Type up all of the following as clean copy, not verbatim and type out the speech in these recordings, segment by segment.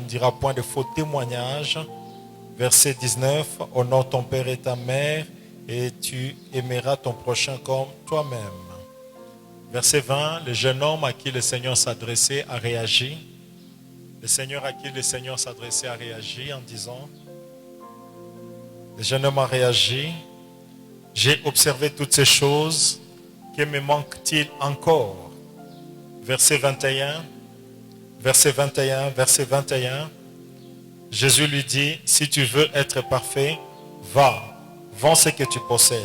diras point de faux témoignages. Verset 19, honore ton père et ta mère, et tu aimeras ton prochain comme toi-même. Verset 20, le jeune homme à qui le Seigneur s'adressait a réagi. Le Seigneur à qui le Seigneur s'adressait a réagi en disant, le jeune homme a réagi, j'ai observé toutes ces choses, que me manque-t-il encore? Verset 21, verset 21, verset 21, Jésus lui dit, si tu veux être parfait, va, vends ce que tu possèdes,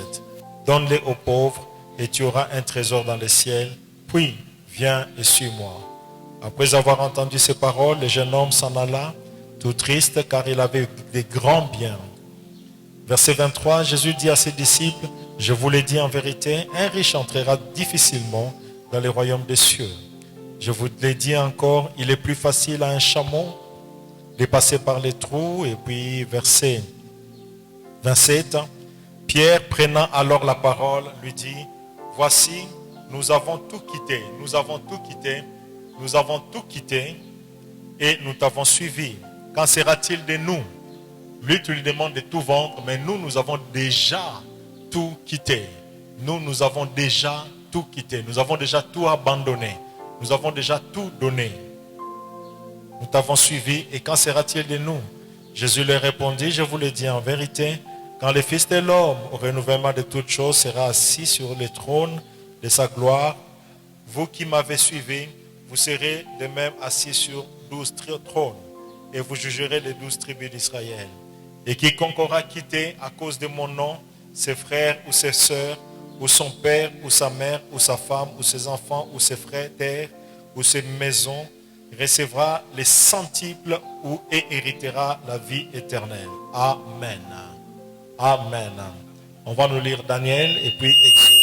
donne-les aux pauvres et tu auras un trésor dans le ciel, puis viens et suis-moi. Après avoir entendu ces paroles, le jeune homme s'en alla, tout triste car il avait des grands biens. Verset 23, Jésus dit à ses disciples, je vous l'ai dit en vérité, un riche entrera difficilement dans le royaume des cieux. Je vous l'ai dit encore, il est plus facile à un chameau de passer par les trous. Et puis verset 27, Pierre prenant alors la parole lui dit, voici, nous avons tout quitté, nous avons tout quitté, nous avons tout quitté et nous t'avons suivi. Qu'en sera-t-il de nous? Lui, tu lui demandes de tout vendre, mais nous avons déjà tout quitté. Nous avons déjà tout quitté, nous avons déjà tout abandonné, nous avons déjà tout donné. Nous t'avons suivi et qu'en sera-t-il de nous? Jésus leur répondit, je vous le dis en vérité, quand le Fils de l'homme, au renouvellement de toutes choses, sera assis sur le trône de sa gloire, vous qui m'avez suivi, vous serez de même assis sur 12 trônes et vous jugerez les 12 tribus d'Israël. Et quiconque aura quitté à cause de mon nom, ses frères ou ses sœurs, ou son père ou sa mère, ou sa femme, ou ses enfants, ou ses frères, terre, ou ses maisons, recevra les centuples et héritera la vie éternelle. Amen. Amen. On va nous lire Daniel et puis Exode.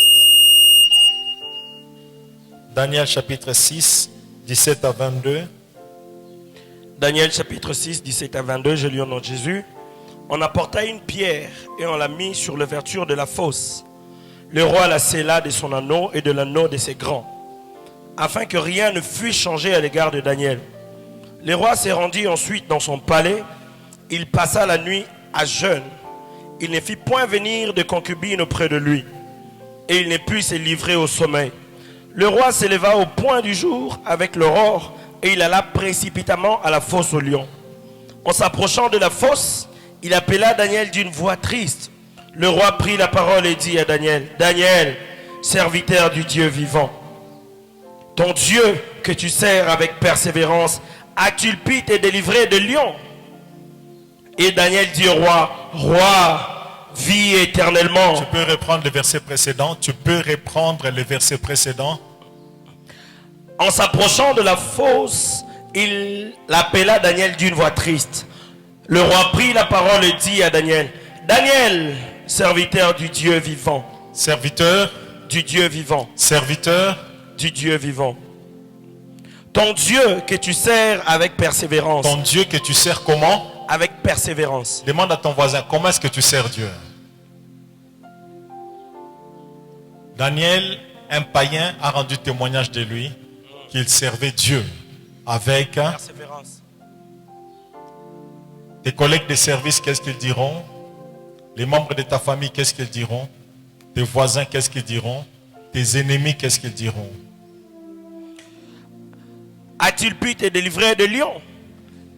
Daniel chapitre 6, 17 à 22. Daniel chapitre 6, 17 à 22, je lis au nom de Jésus. On apporta une pierre et on l'a mis sur l'ouverture de la fosse. Le roi la scella de son anneau et de l'anneau de ses grands, afin que rien ne fût changé à l'égard de Daniel. Le roi s'est rendu ensuite dans son palais. Il passa la nuit à jeûne. Il ne fit point venir de concubine auprès de lui, et il ne put se livrer au sommeil. Le roi s'éleva au point du jour avec l'aurore, et il alla précipitamment à la fosse aux lions. En s'approchant de la fosse, il appela Daniel d'une voix triste. Le roi prit la parole et dit à Daniel, Daniel, serviteur du Dieu vivant, ton Dieu que tu sers avec persévérance, a-t-il pu te délivrer de lions? Et Daniel dit au roi, roi, vis éternellement. Tu peux reprendre le verset précédent. En s'approchant de la fosse, il appela Daniel d'une voix triste. Le roi prit la parole et dit à Daniel, Daniel, serviteur du Dieu vivant. Serviteur du Dieu vivant. Serviteur du Dieu vivant. Ton Dieu que tu sers avec persévérance. Ton Dieu que tu sers comment? Avec persévérance. Demande à ton voisin, comment est-ce que tu sers Dieu? Daniel, un païen, a rendu témoignage de lui qu'il servait Dieu avec persévérance. Tes collègues de service, qu'est-ce qu'ils diront? Les membres de ta famille, qu'est-ce qu'ils diront? Tes voisins, qu'est-ce qu'ils diront? Tes ennemis, qu'est-ce qu'ils diront? A-t-il pu te délivrer de lions?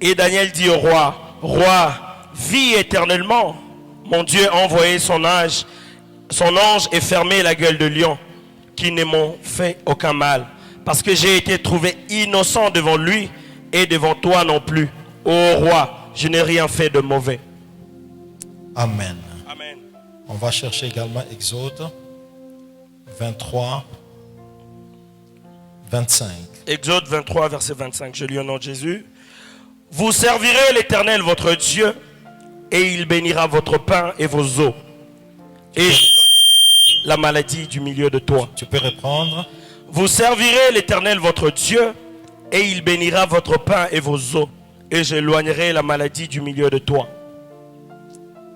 Et Daniel dit au roi, roi, vis éternellement. Mon Dieu a envoyé son ange et fermé la gueule de lions, qui ne m'ont fait aucun mal, parce que j'ai été trouvé innocent devant lui et devant toi non plus. Ô roi, je n'ai rien fait de mauvais. Amen. Amen. On va chercher également Exode 23, 25. Exode 23, verset 25. Je lis au nom de Jésus. Vous servirez l'Éternel votre Dieu, et il bénira votre pain et vos eaux. Et j'éloignerai la maladie du milieu de toi. Tu peux reprendre. Vous servirez l'Éternel votre Dieu, et il bénira votre pain et vos eaux. Et j'éloignerai la maladie du milieu de toi.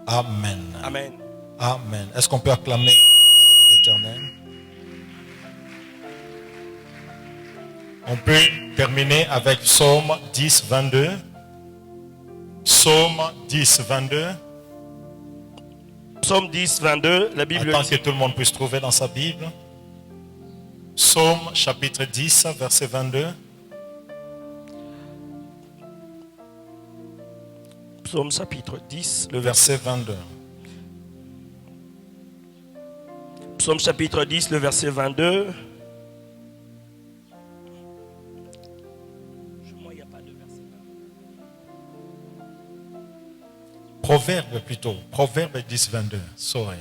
Amen. Amen. Amen. Est-ce qu'on peut acclamer la parole de l'Éternel? On peut terminer avec Psaume 10, 22. Psaume 10, 22. Psaume 10, 22, la Bible Attends dit, que tout le monde puisse trouver dans sa Bible. Psaume chapitre 10, verset 22. Psaume chapitre 10, le Verset 22. Psaume chapitre 10, le verset 22. Moi, il n'y a pas de verset. Proverbe plutôt. Proverbe 10, 22. Sorry.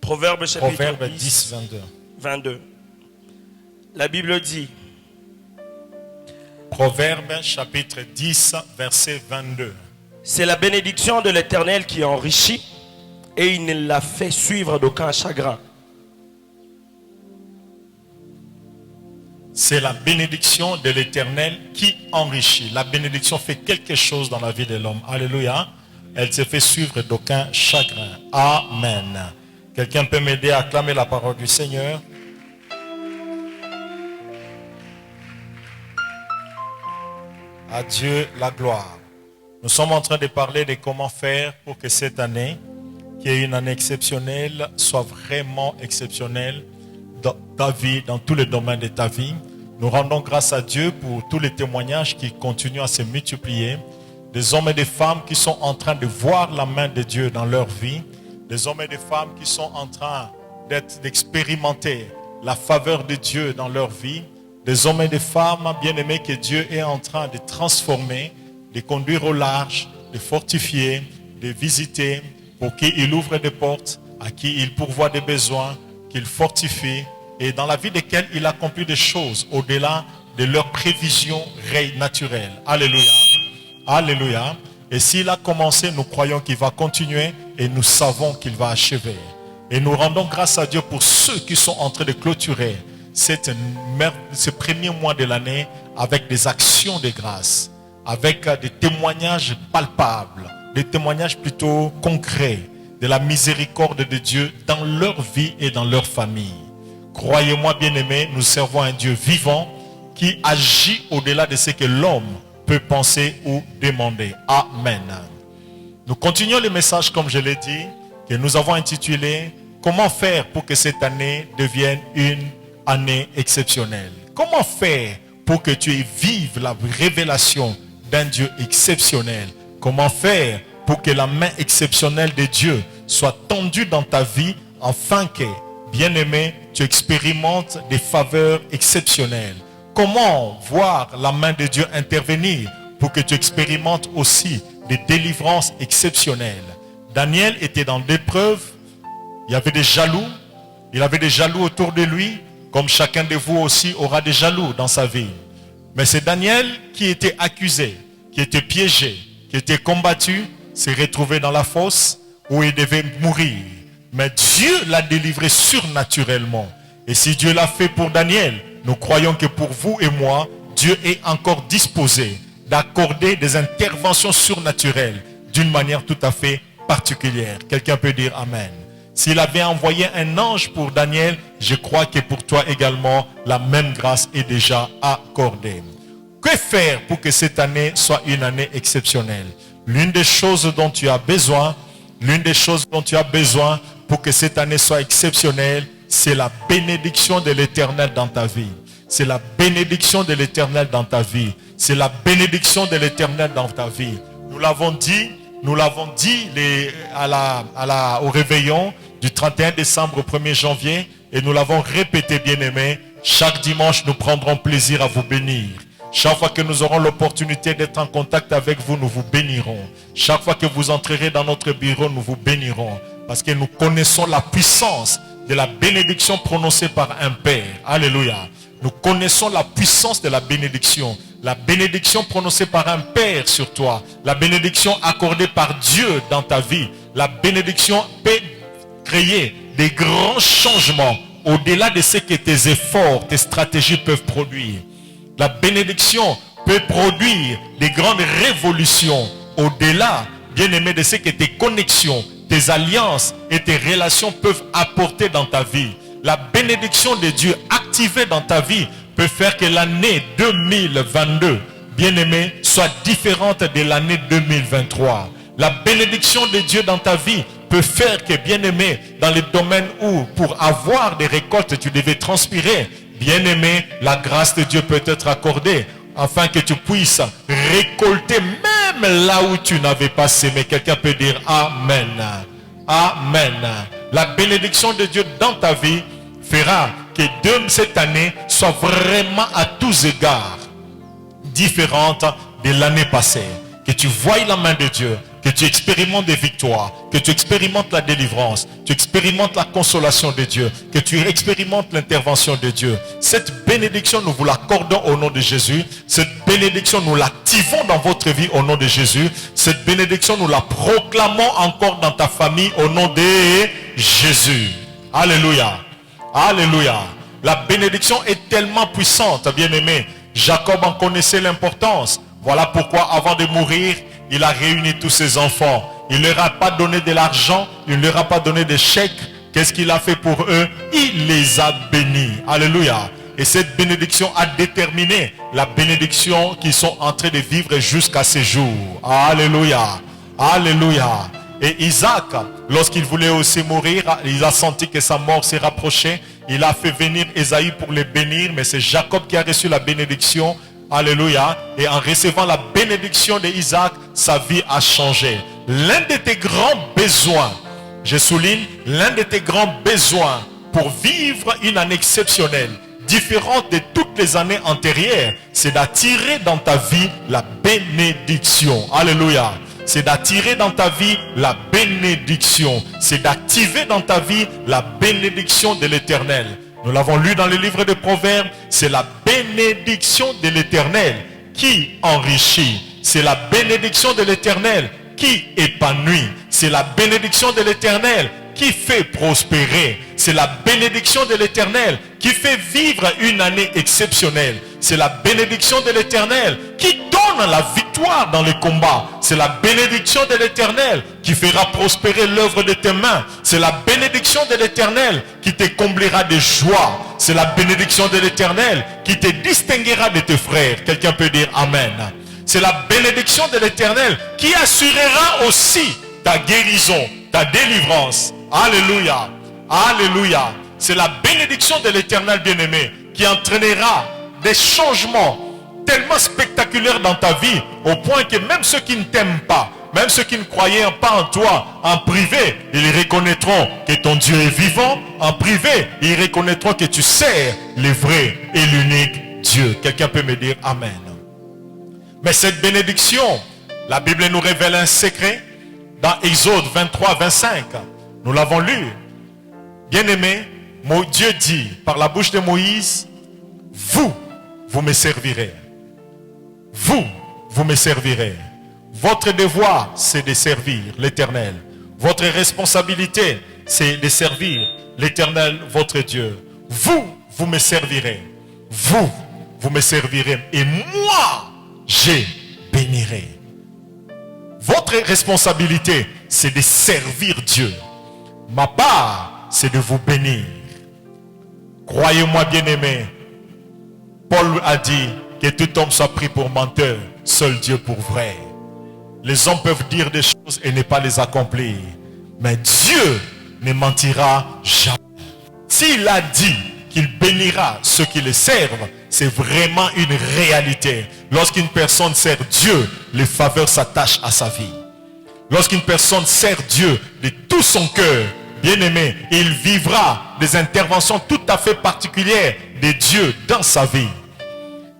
Proverbe chapitre Proverbe 10, 10, 22. 22. La Bible dit, Proverbe chapitre 10, verset 22. c'est la bénédiction de l'Éternel qui enrichit et il ne l'a fait suivre d'aucun chagrin. C'est la bénédiction de l'Éternel qui enrichit. La bénédiction fait quelque chose dans la vie de l'homme. Alléluia. Elle se fait suivre d'aucun chagrin. Amen. Quelqu'un peut m'aider à acclamer la parole du Seigneur? À Dieu la gloire. Nous sommes en train de parler de comment faire pour que cette année, qui est une année exceptionnelle, soit vraiment exceptionnelle dans ta vie, dans tous les domaines de ta vie. Nous rendons grâce à Dieu pour tous les témoignages qui continuent à se multiplier. Des hommes et des femmes qui sont en train de voir la main de Dieu dans leur vie. Des hommes et des femmes qui sont en train d'expérimenter la faveur de Dieu dans leur vie. Des hommes et des femmes bien-aimés que Dieu est en train de transformer, de conduire au large, de fortifier, de visiter, pour qu'il ouvre des portes, à qui il pourvoit des besoins, qu'il fortifie, et dans la vie desquels il accomplit des choses au-delà de leurs prévisions naturelles. Alléluia. Alléluia. Et s'il a commencé, nous croyons qu'il va continuer et nous savons qu'il va achever. Et nous rendons grâce à Dieu pour ceux qui sont en train de clôturer ce premier mois de l'année avec des actions de grâce, avec des témoignages palpables, des témoignages plutôt concrets de la miséricorde de Dieu dans leur vie et dans leur famille. Croyez-moi bien-aimés, nous servons un Dieu vivant qui agit au-delà de ce que l'homme peut penser ou demander. Amen. Nous continuons le message comme je l'ai dit, que nous avons intitulé « Comment faire pour que cette année devienne une année exceptionnelle ?» Comment faire pour que tu vives la révélation d'un Dieu exceptionnel? Comment faire pour que la main exceptionnelle de Dieu soit tendue dans ta vie afin que, bien-aimé, tu expérimentes des faveurs exceptionnelles? Comment voir la main de Dieu intervenir pour que tu expérimentes aussi des délivrances exceptionnelles? Daniel était dans l'épreuve, il y avait des jaloux, il avait des jaloux autour de lui, comme chacun de vous aussi aura des jaloux dans sa vie. Mais c'est Daniel qui était accusé, qui était piégé, qui était combattu, s'est retrouvé dans la fosse où il devait mourir. Mais Dieu l'a délivré surnaturellement. Et si Dieu l'a fait pour Daniel, nous croyons que pour vous et moi, Dieu est encore disposé d'accorder des interventions surnaturelles d'une manière tout à fait particulière. Quelqu'un peut dire Amen. S'il avait envoyé un ange pour Daniel, je crois que pour toi également, la même grâce est déjà accordée. Que faire pour que cette année soit une année exceptionnelle? L'une des choses dont tu as besoin, pour que cette année soit exceptionnelle, c'est la bénédiction de l'Éternel dans ta vie. C'est la bénédiction de l'Éternel dans ta vie. C'est la bénédiction de l'Éternel dans ta vie. Nous l'avons dit au réveillon du 31 décembre au 1er janvier et nous l'avons répété, bien-aimés. Chaque dimanche, nous prendrons plaisir à vous bénir. Chaque fois que nous aurons l'opportunité d'être en contact avec vous, nous vous bénirons. Chaque fois que vous entrerez dans notre bureau, nous vous bénirons. Parce que nous connaissons la puissance de la bénédiction prononcée par un Père. Alléluia. Nous connaissons la puissance de la bénédiction. La bénédiction prononcée par un Père sur toi. La bénédiction accordée par Dieu dans ta vie. La bénédiction peut créer des grands changements au-delà de ce que tes efforts, tes stratégies peuvent produire. La bénédiction peut produire des grandes révolutions au-delà, bien-aimé, de ce que tes connexions, tes alliances et tes relations peuvent apporter dans ta vie. La bénédiction de Dieu activée dans ta vie peut faire que l'année 2022 bien-aimé, soit différente de l'année 2023. La bénédiction de Dieu dans ta vie peut faire que, bien-aimé, dans les domaines où, pour avoir des récoltes, tu devais transpirer, bien-aimé, la grâce de Dieu peut être accordée, afin que tu puisses récolter même là où tu n'avais pas semé. Quelqu'un peut dire Amen. Amen. La bénédiction de Dieu dans ta vie fera que cette année soit vraiment à tous égards différente de l'année passée. Que tu voies la main de Dieu, que tu expérimentes des victoires, que tu expérimentes la délivrance, tu expérimentes la consolation de Dieu, que tu expérimentes l'intervention de Dieu. Cette bénédiction, nous vous l'accordons au nom de Jésus. Cette bénédiction, nous l'activons dans votre vie au nom de Jésus. Cette bénédiction, nous la proclamons encore dans ta famille au nom de Jésus. Alléluia. Alléluia. La bénédiction est tellement puissante, bien-aimé. Jacob en connaissait l'importance. Voilà pourquoi avant de mourir, il a réuni tous ses enfants. Il ne leur a pas donné de l'argent, il ne leur a pas donné de chèques. Qu'est-ce qu'il a fait pour eux? Il les a bénis. Alléluia. Et cette bénédiction a déterminé la bénédiction qu'ils sont en train de vivre jusqu'à ce jour. Alléluia. Alléluia. Et Isaac, lorsqu'il voulait aussi mourir, il a senti que sa mort s'est rapprochée. Il a fait venir Ésaü pour les bénir, mais c'est Jacob qui a reçu la bénédiction. Alléluia. Et en recevant la bénédiction d'Isaac, sa vie a changé. L'un de tes grands besoins, je souligne, l'un de tes grands besoins pour vivre une année exceptionnelle, différente de toutes les années antérieures, c'est d'attirer dans ta vie la bénédiction. Alléluia. C'est d'attirer dans ta vie la bénédiction. C'est d'activer dans ta vie la bénédiction de l'Éternel. Nous l'avons lu dans le livre de Proverbes. C'est la bénédiction de l'Éternel qui enrichit. C'est la bénédiction de l'Éternel qui épanouit. C'est la bénédiction de l'Éternel qui fait prospérer. C'est la bénédiction de l'Éternel qui fait vivre une année exceptionnelle. C'est la bénédiction de l'Éternel qui donne la victoire dans les combats. C'est la bénédiction de l'Éternel qui fera prospérer l'œuvre de tes mains. C'est la bénédiction de l'Éternel qui te comblera de joie. C'est la bénédiction de l'Éternel qui te distinguera de tes frères. Quelqu'un peut dire Amen. C'est la bénédiction de l'Éternel qui assurera aussi ta guérison, ta délivrance. Alléluia. Alléluia. C'est la bénédiction de l'Éternel bien-aimé qui entraînera des changements tellement spectaculaires dans ta vie, au point que même ceux qui ne t'aiment pas, même ceux qui ne croyaient pas en toi, en privé, ils reconnaîtront que ton Dieu est vivant. En privé, ils reconnaîtront que tu sers le vrai et l'unique Dieu. Quelqu'un peut me dire Amen. Mais cette bénédiction, la Bible nous révèle un secret dans Exode 23, 25. Nous l'avons lu. Bien-aimé, Dieu dit par la bouche de Moïse, vous me servirez. Vous me servirez. Votre devoir, c'est de servir l'Éternel. Votre responsabilité, c'est de servir l'Éternel, votre Dieu. Vous me servirez. Vous me servirez. Et moi, je bénirai. Votre responsabilité, c'est de servir Dieu. Ma part, c'est de vous bénir. Croyez-moi, bien-aimé, Paul a dit que tout homme soit pris pour menteur, seul Dieu pour vrai. Les hommes peuvent dire des choses et ne pas les accomplir. Mais Dieu ne mentira jamais. S'il a dit qu'il bénira ceux qui le servent, c'est vraiment une réalité. Lorsqu'une personne sert Dieu, les faveurs s'attachent à sa vie. Lorsqu'une personne sert Dieu de tout son cœur, bien-aimé, il vivra des interventions tout à fait particulières de Dieu dans sa vie.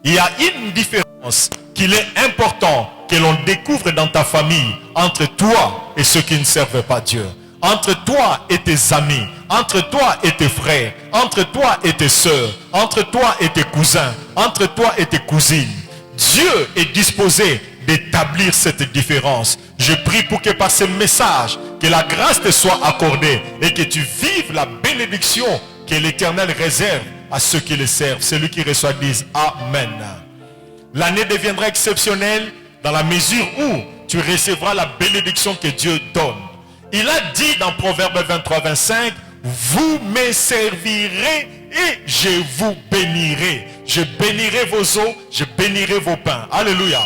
Il y a une différence qu'il est important que l'on découvre dans ta famille entre toi et ceux qui ne servent pas Dieu. Entre toi et tes amis, entre toi et tes frères, entre toi et tes soeurs, entre toi et tes cousins, entre toi et tes cousines. Dieu est disposé d'établir cette différence. Je prie pour que par ce message, que la grâce te soit accordée et que tu vives la bénédiction que l'Éternel réserve à ceux qui le servent. Celui qui reçoit dise Amen. L'année deviendra exceptionnelle dans la mesure où tu recevras la bénédiction que Dieu donne. Il a dit dans Proverbe 23, 25, vous me servirez et je vous bénirai. Je bénirai vos eaux, je bénirai vos pains. Alléluia.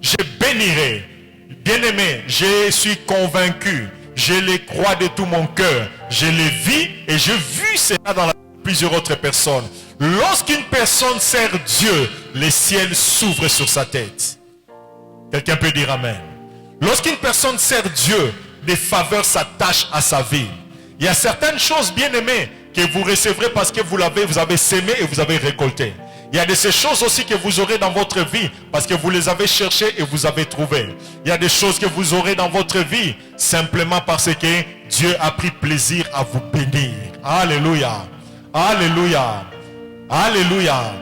Je bénirai. Bien-aimé, je suis convaincu. Je les crois de tout mon cœur. Je les vis et je vis cela dans la vie de plusieurs autres personnes. Lorsqu'une personne sert Dieu, les ciels s'ouvrent sur sa tête. Quelqu'un peut dire amen. Lorsqu'une personne sert Dieu, des faveurs s'attachent à sa vie. Il y a certaines choses, bien-aimées, que vous recevrez parce que vous avez sémé et vous avez récolté. Il y a de ces choses aussi que vous aurez dans votre vie parce que vous les avez cherchées et vous avez trouvées. Il y a des choses que vous aurez dans votre vie simplement parce que Dieu a pris plaisir à vous bénir. Alléluia. Alléluia. Alléluia.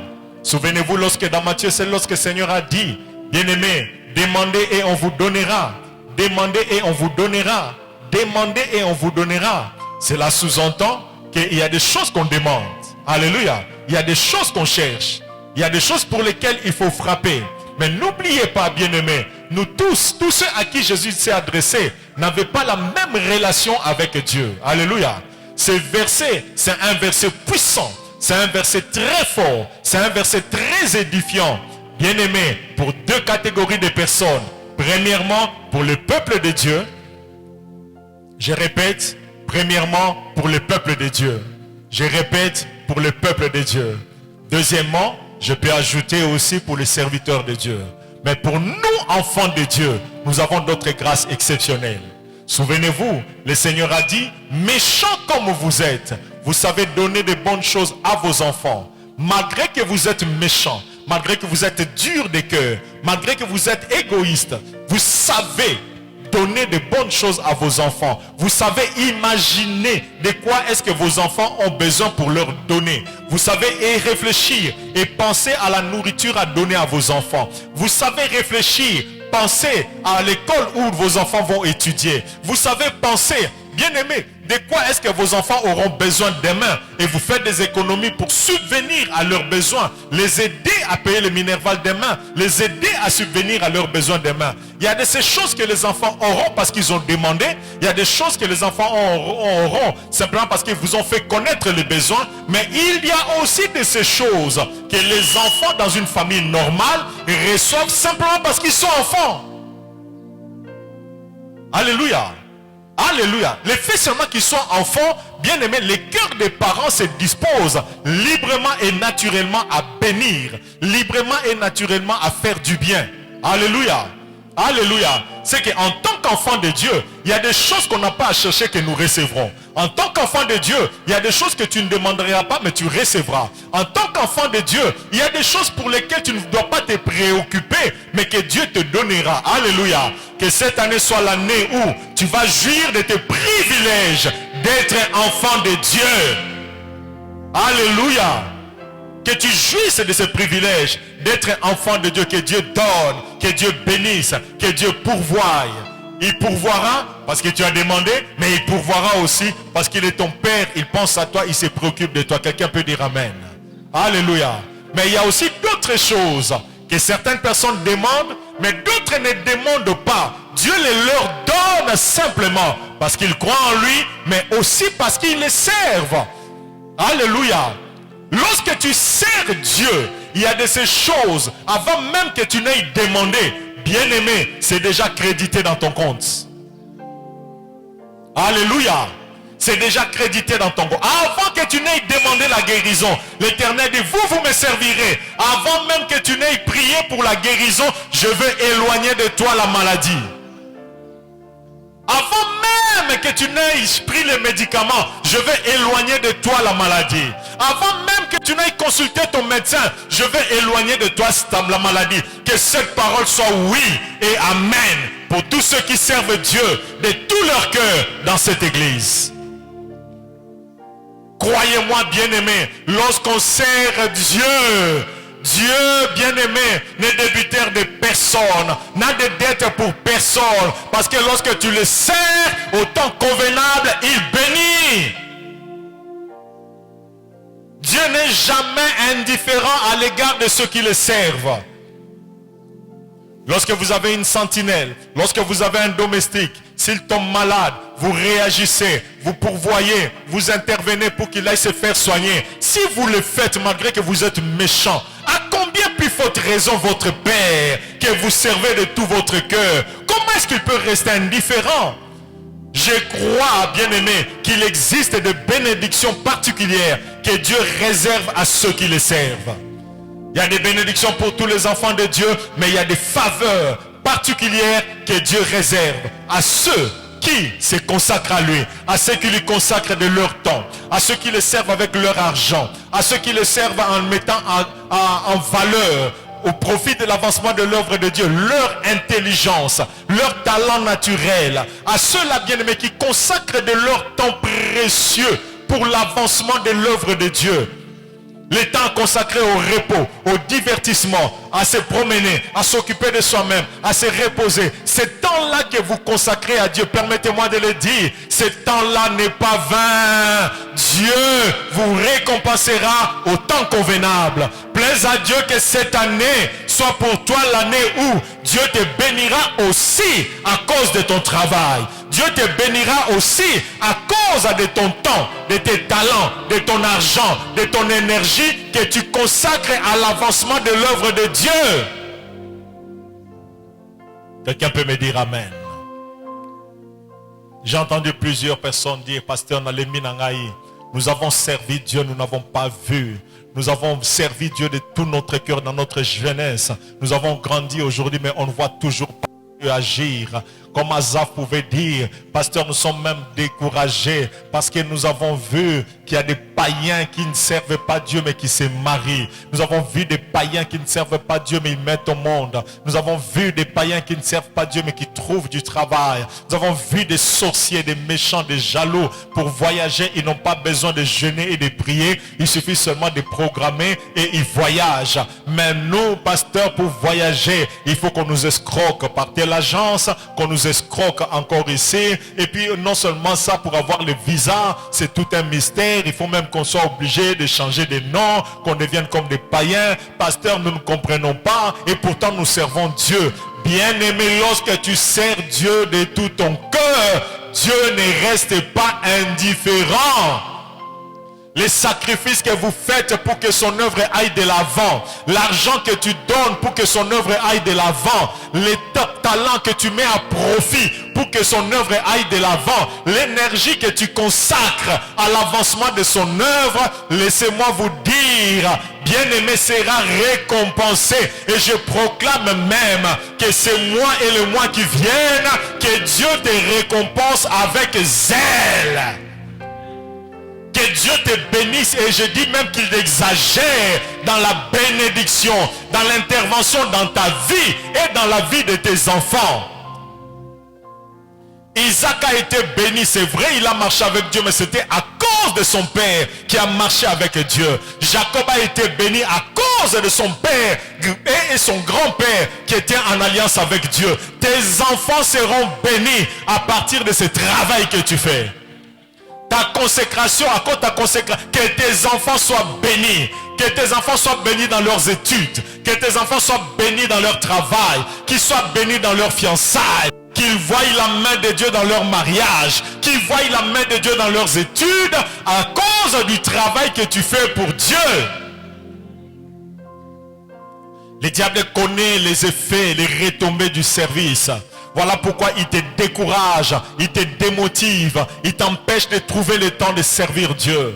Souvenez-vous lorsque dans Matthieu, c'est lorsque le Seigneur a dit, bien-aimés, demandez et on vous donnera. Demandez et on vous donnera. Demandez et on vous donnera. Cela sous-entend qu'il y a des choses qu'on demande. Alléluia. Il y a des choses qu'on cherche. Il y a des choses pour lesquelles il faut frapper. Mais n'oubliez pas, bien-aimés, nous tous ceux à qui Jésus s'est adressé, n'avaient pas la même relation avec Dieu. Alléluia. Ce verset, c'est un verset puissant. C'est un verset très fort. C'est un verset très édifiant. Bien-aimés, pour deux catégories de personnes. Premièrement, pour le peuple de Dieu. Je répète, premièrement, pour le peuple de Dieu. Je répète, pour le peuple de Dieu. Deuxièmement, je peux ajouter aussi pour les serviteurs de Dieu. Mais pour nous, enfants de Dieu, nous avons d'autres grâces exceptionnelles. Souvenez-vous, le Seigneur a dit, méchants comme vous êtes, vous savez donner de bonnes choses à vos enfants. Malgré que vous êtes méchants, malgré que vous êtes durs de cœur, malgré que vous êtes égoïstes, vous savez donner de bonnes choses à vos enfants. Vous savez imaginer de quoi est-ce que vos enfants ont besoin pour leur donner. Vous savez réfléchir et penser à la nourriture à donner à vos enfants. Vous savez réfléchir, penser à l'école où vos enfants vont étudier. Vous savez penser, bien aimé, de quoi est-ce que vos enfants auront besoin demain, et vous faites des économies pour subvenir à leurs besoins, les aider à payer le minerval demain, les aider à subvenir à leurs besoins demain. Il y a de ces choses que les enfants auront parce qu'ils ont demandé. Il y a des choses que les enfants auront simplement parce qu'ils vous ont fait connaître les besoins. Mais il y a aussi de ces choses que les enfants dans une famille normale reçoivent simplement parce qu'ils sont enfants. Alléluia. Alléluia. Le fait seulement qu'ils soient enfants, bien aimés, les cœurs des parents se disposent librement et naturellement à bénir, librement et naturellement à faire du bien. Alléluia. Alléluia. C'est qu'en tant qu'enfant de Dieu, il y a des choses qu'on n'a pas à chercher que nous recevrons. En tant qu'enfant de Dieu, il y a des choses que tu ne demanderas pas, mais tu recevras. En tant qu'enfant de Dieu, il y a des choses pour lesquelles tu ne dois pas te préoccuper, mais que Dieu te donnera. Alléluia. Que cette année soit l'année où tu vas jouir de tes privilèges d'être enfant de Dieu. Alléluia. Que tu jouisses de ce privilège d'être enfant de Dieu, que Dieu donne, que Dieu bénisse, que Dieu pourvoie. Il pourvoira parce que tu as demandé, mais il pourvoira aussi parce qu'il est ton Père, il pense à toi, il se préoccupe de toi. Quelqu'un peut dire Amen. Alléluia. Mais il y a aussi d'autres choses que certaines personnes demandent, mais d'autres ne demandent pas. Dieu les leur donne simplement parce qu'ils croient en lui, mais aussi parce qu'ils les servent. Alléluia. Lorsque tu sers Dieu, il y a de ces choses, avant même que tu n'aies demandé, bien-aimé, c'est déjà crédité dans ton compte. Alléluia. C'est déjà crédité dans ton compte. Avant que tu n'aies demandé la guérison, l'Éternel dit, vous me servirez. Avant même que tu n'aies prié pour la guérison, je veux éloigner de toi la maladie. Avant même que tu n'aies pris les médicaments, je vais éloigner de toi la maladie. Avant même que tu n'aies consulté ton médecin, je vais éloigner de toi la maladie. Que cette parole soit oui et amen pour tous ceux qui servent Dieu de tout leur cœur dans cette église. Croyez-moi, bien-aimé, lorsqu'on sert Dieu, Dieu, bien-aimé, n'est débiteur de personne, n'a de dette pour personne, parce que lorsque tu le sers au temps convenable, il bénit. Dieu n'est jamais indifférent à l'égard de ceux qui le servent. Lorsque vous avez une sentinelle, lorsque vous avez un domestique, S'il tombe malade, vous réagissez, vous pourvoyez, vous intervenez pour qu'il aille se faire soigner. Si vous le faites malgré que vous êtes méchant, à combien plus forte raison votre Père, que vous servez de tout votre cœur, comment est-ce qu'il peut rester indifférent? Je crois, bien-aimé, qu'il existe des bénédictions particulières que Dieu réserve à ceux qui le servent. Il y a des bénédictions pour tous les enfants de Dieu, mais il y a des faveurs particulières que Dieu réserve à ceux qui se consacrent à lui, à ceux qui lui consacrent de leur temps, à ceux qui le servent avec leur argent, à ceux qui le servent en mettant en valeur, au profit de l'avancement de l'œuvre de Dieu, leur intelligence, leur talent naturel, à ceux-là, bien-aimés, qui consacrent de leur temps précieux pour l'avancement de l'œuvre de Dieu. Le temps consacré au repos, au divertissement, à se promener, à s'occuper de soi-même, à se reposer. Ce temps-là que vous consacrez à Dieu, permettez-moi de le dire, ce temps-là n'est pas vain. Dieu vous récompensera au temps convenable. Plaise à Dieu que cette année soit pour toi l'année où Dieu te bénira aussi à cause de ton travail. Dieu te bénira aussi à cause de ton temps, de tes talents, de ton argent, de ton énergie que tu consacres à l'avancement de l'œuvre de Dieu. Quelqu'un peut me dire Amen. J'ai entendu plusieurs personnes dire, Pasteur Nalemi Nangaï, nous avons servi Dieu, nous n'avons pas vu. Nous avons servi Dieu de tout notre cœur dans notre jeunesse. Nous avons grandi aujourd'hui, mais on ne voit toujours pas Dieu agir. Comme Asaph pouvait dire, pasteur, nous sommes même découragés parce que nous avons vu qu'il y a des païens qui ne servent pas Dieu mais qui se marient. Nous avons vu des païens qui ne servent pas Dieu mais ils mettent au monde. Nous avons vu des païens qui ne servent pas Dieu mais qui trouvent du travail. Nous avons vu des sorciers, des méchants, des jaloux. Pour voyager, ils n'ont pas besoin de jeûner et de prier. Il suffit seulement de programmer et ils voyagent. Mais nous, pasteurs, pour voyager, il faut qu'on nous escroque par telle agence, qu'on nous escroque encore ici. Et puis non seulement ça, pour avoir le visa, c'est tout un mystère. Il faut même qu'on soit obligé de changer de nom, qu'on devienne comme des païens. Pasteur, nous ne comprenons pas et pourtant nous servons Dieu. Bien-aimé, lorsque tu sers Dieu de tout ton cœur, Dieu ne reste pas indifférent. Les sacrifices que vous faites pour que son œuvre aille de l'avant, l'argent que tu donnes pour que son œuvre aille de l'avant, les talents que tu mets à profit pour que son œuvre aille de l'avant, l'énergie que tu consacres à l'avancement de son œuvre, laissez-moi vous dire, bien-aimé sera récompensé. Et je proclame même que c'est moi et le mois qui viennent, que Dieu te récompense avec zèle. Que Dieu te bénisse, et je dis même qu'il exagère dans la bénédiction, dans l'intervention dans ta vie et dans la vie de tes enfants. Isaac a été béni, c'est vrai, il a marché avec Dieu, mais c'était à cause de son père qui a marché avec Dieu. Jacob a été béni à cause de son père et son grand-père qui était en alliance avec Dieu. Tes enfants seront bénis à partir de ce travail que tu fais. Ta consécration, à cause de ta consécration, que tes enfants soient bénis, que tes enfants soient bénis dans leurs études, que tes enfants soient bénis dans leur travail, qu'ils soient bénis dans leur fiançailles, qu'ils voient la main de Dieu dans leur mariage, qu'ils voient la main de Dieu dans leurs études, à cause du travail que tu fais pour Dieu. Le diable connaît les effets, les retombées du service. Voilà pourquoi il te décourage, il te démotive, il t'empêche de trouver le temps de servir Dieu.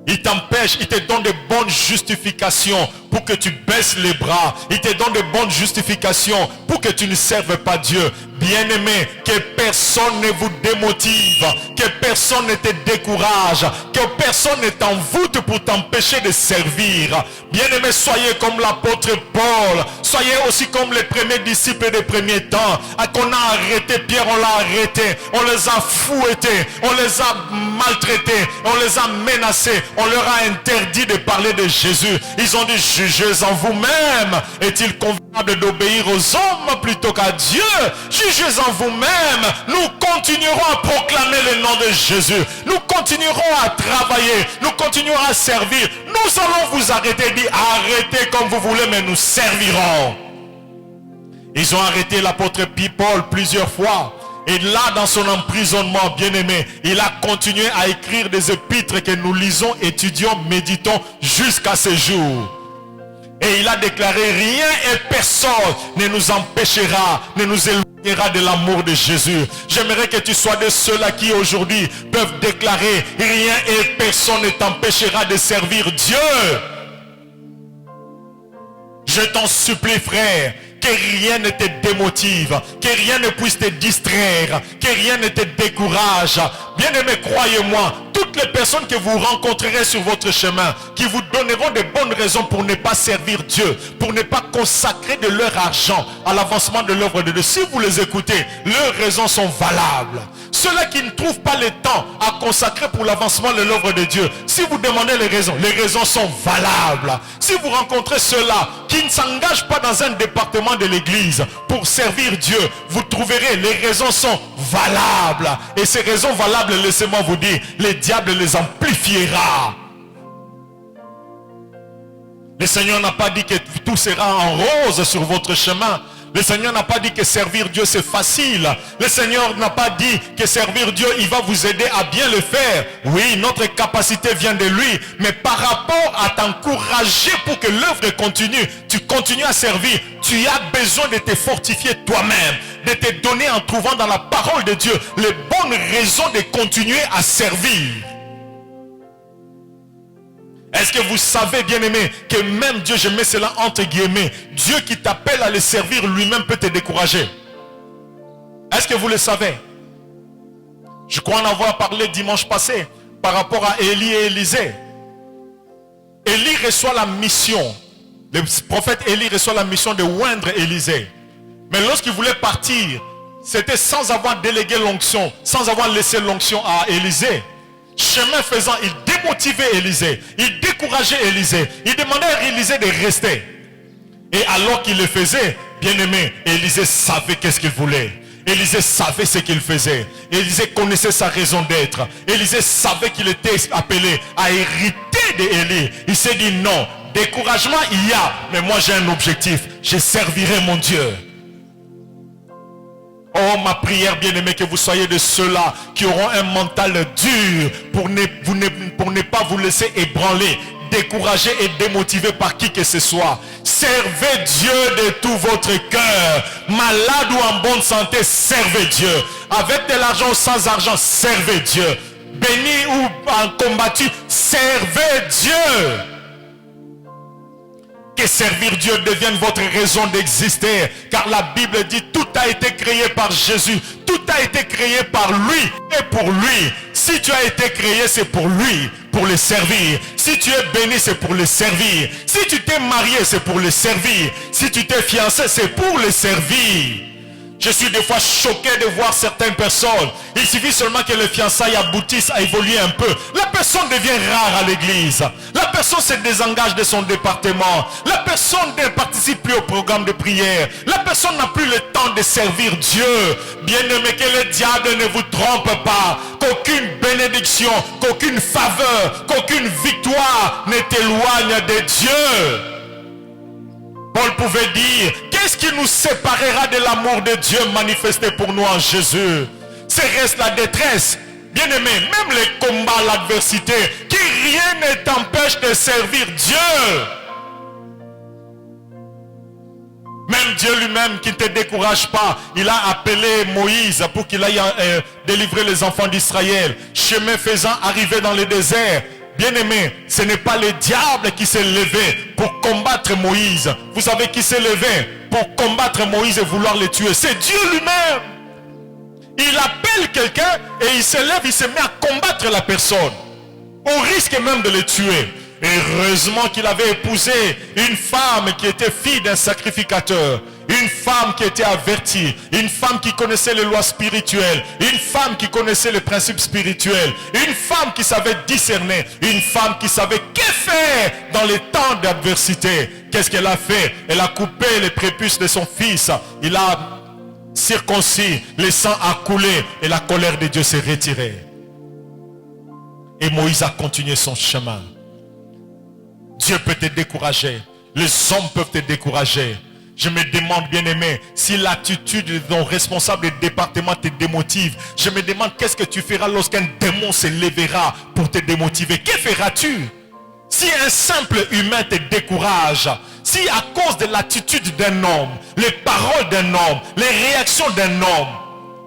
Il t'empêche, il te donne de bonnes justifications pour que tu baisses les bras. Il te donne de bonnes justifications pour que tu ne serves pas Dieu. Bien-aimé, que personne ne vous démotive, que personne ne te décourage, que personne ne t'envoûte pour t'empêcher de servir. Bien-aimé, soyez comme l'apôtre Paul, soyez aussi comme les premiers disciples des premiers temps. Qu'on a arrêté Pierre, on l'a arrêté, on les a fouettés, on les a maltraités, on les a menacés, on leur a interdit de parler de Jésus. Ils ont dit, jugez en vous-même. Est-il convenable d'obéir aux hommes plutôt qu'à Dieu? Jugez en vous-même. Nous continuerons à proclamer le nom de Jésus. Nous continuerons à travailler. Nous continuerons à servir. Nous allons vous arrêter. Dit, arrêtez comme vous voulez, mais nous servirons. Ils ont arrêté l'apôtre Paul plusieurs fois. Et là, dans son emprisonnement, bien-aimé, il a continué à écrire des épîtres que nous lisons, étudions, méditons jusqu'à ce jour. Et il a déclaré, rien et personne ne nous empêchera, ne nous éloignera de l'amour de Jésus. J'aimerais que tu sois de ceux-là qui aujourd'hui peuvent déclarer, rien et personne ne t'empêchera de servir Dieu. Je t'en supplie, frère, que rien ne te démotive, que rien ne puisse te distraire, que rien ne te décourage. Bien-aimé, croyez-moi, toutes les personnes que vous rencontrerez sur votre chemin, qui vous donneront de bonnes raisons pour ne pas servir Dieu, pour ne pas consacrer de leur argent à l'avancement de l'œuvre de Dieu, si vous les écoutez, leurs raisons sont valables. Ceux-là qui ne trouvent pas le temps à consacrer pour l'avancement de l'œuvre de Dieu, si vous demandez les raisons sont valables. Si vous rencontrez ceux-là qui ne s'engagent pas dans un département de l'église pour servir Dieu, vous trouverez les raisons sont valables. Et ces raisons valables, laissez-moi vous dire, le diable les amplifiera. Le Seigneur n'a pas dit que tout sera en rose sur votre chemin. Le Seigneur n'a pas dit que servir Dieu c'est facile. Le Seigneur n'a pas dit que servir Dieu il va vous aider à bien le faire. Oui, notre capacité vient de lui. Mais par rapport à t'encourager pour que l'œuvre continue, tu continues à servir, tu as besoin de te fortifier toi-même, de te donner en trouvant dans la parole de Dieu les bonnes raisons de continuer à servir. Est-ce que vous savez, bien-aimé, que même Dieu, je mets cela entre guillemets, Dieu qui t'appelle à le servir lui-même peut te décourager? Est-ce que vous le savez? Je crois en avoir parlé dimanche passé par rapport à Élie et Élisée. Élie reçoit la mission, le prophète Élie reçoit la mission de oindre Élisée. Mais lorsqu'il voulait partir, c'était sans avoir délégué l'onction, sans avoir laissé l'onction à Élisée. Chemin faisant, il démotivait Élisée, il décourageait Élisée, il demandait à Élisée de rester. Et alors qu'il le faisait, bien aimé, Élisée savait qu'est-ce qu'il voulait. Élisée savait ce qu'il faisait. Élisée connaissait sa raison d'être. Élisée savait qu'il était appelé à hériter d'Élie. Il s'est dit non, découragement il y a, mais moi j'ai un objectif, je servirai mon Dieu. Oh, ma prière, bien-aimé, que vous soyez de ceux-là qui auront un mental dur pour ne pas vous laisser ébranler, décourager et démotiver par qui que ce soit. Servez Dieu de tout votre cœur. Malade ou en bonne santé, servez Dieu. Avec de l'argent ou sans argent, servez Dieu. Béni ou en combattu, servez Dieu. Que servir Dieu devienne votre raison d'exister. Car la Bible dit tout a été créé par Jésus. Tout a été créé par lui et pour lui. Si tu as été créé, c'est pour lui, pour le servir. Si tu es béni, c'est pour le servir. Si tu t'es marié, c'est pour le servir. Si tu t'es fiancé, c'est pour le servir. Je suis des fois choqué de voir certaines personnes. Il suffit seulement que les fiançailles aboutissent à évoluer un peu. La personne devient rare à l'église. La personne se désengage de son département. La personne ne participe plus au programme de prière. La personne n'a plus le temps de servir Dieu. Bien-aimé, que le diable ne vous trompe pas. Qu'aucune bénédiction, qu'aucune faveur, qu'aucune victoire ne t'éloigne de Dieu. Paul pouvait dire, qu'est-ce qui nous séparera de l'amour de Dieu manifesté pour nous en Jésus? C'est reste la détresse. Bien-aimé, même les combats, l'adversité, qui rien ne t'empêche de servir Dieu. Même Dieu lui-même qui ne te décourage pas, il a appelé Moïse pour qu'il aille délivrer les enfants d'Israël. Chemin faisant, arrivé dans le désert. Bien-aimé, ce n'est pas le diable qui s'est levé pour combattre Moïse. Vous savez qui s'est levé pour combattre Moïse et vouloir le tuer? C'est Dieu lui-même. Il appelle quelqu'un et il se lève, il se met à combattre la personne. Au risque même de le tuer. Et heureusement qu'il avait épousé une femme qui était fille d'un sacrificateur. Une femme qui était avertie, une femme qui connaissait les lois spirituelles, une femme qui connaissait les principes spirituels, une femme qui savait discerner, une femme qui savait que faire dans les temps d'adversité. Qu'est-ce qu'elle a fait? Elle a coupé les prépuces de son fils, il a circoncis, le sang a coulé et la colère de Dieu s'est retirée. Et Moïse a continué son chemin. Dieu peut te décourager, les hommes peuvent te décourager. Je me demande, bien-aimé, si l'attitude de ton responsable de département te démotive, je me demande qu'est-ce que tu feras lorsqu'un démon se lèvera pour te démotiver. Que feras-tu? Si un simple humain te décourage, si à cause de l'attitude d'un homme, les paroles d'un homme, les réactions d'un homme,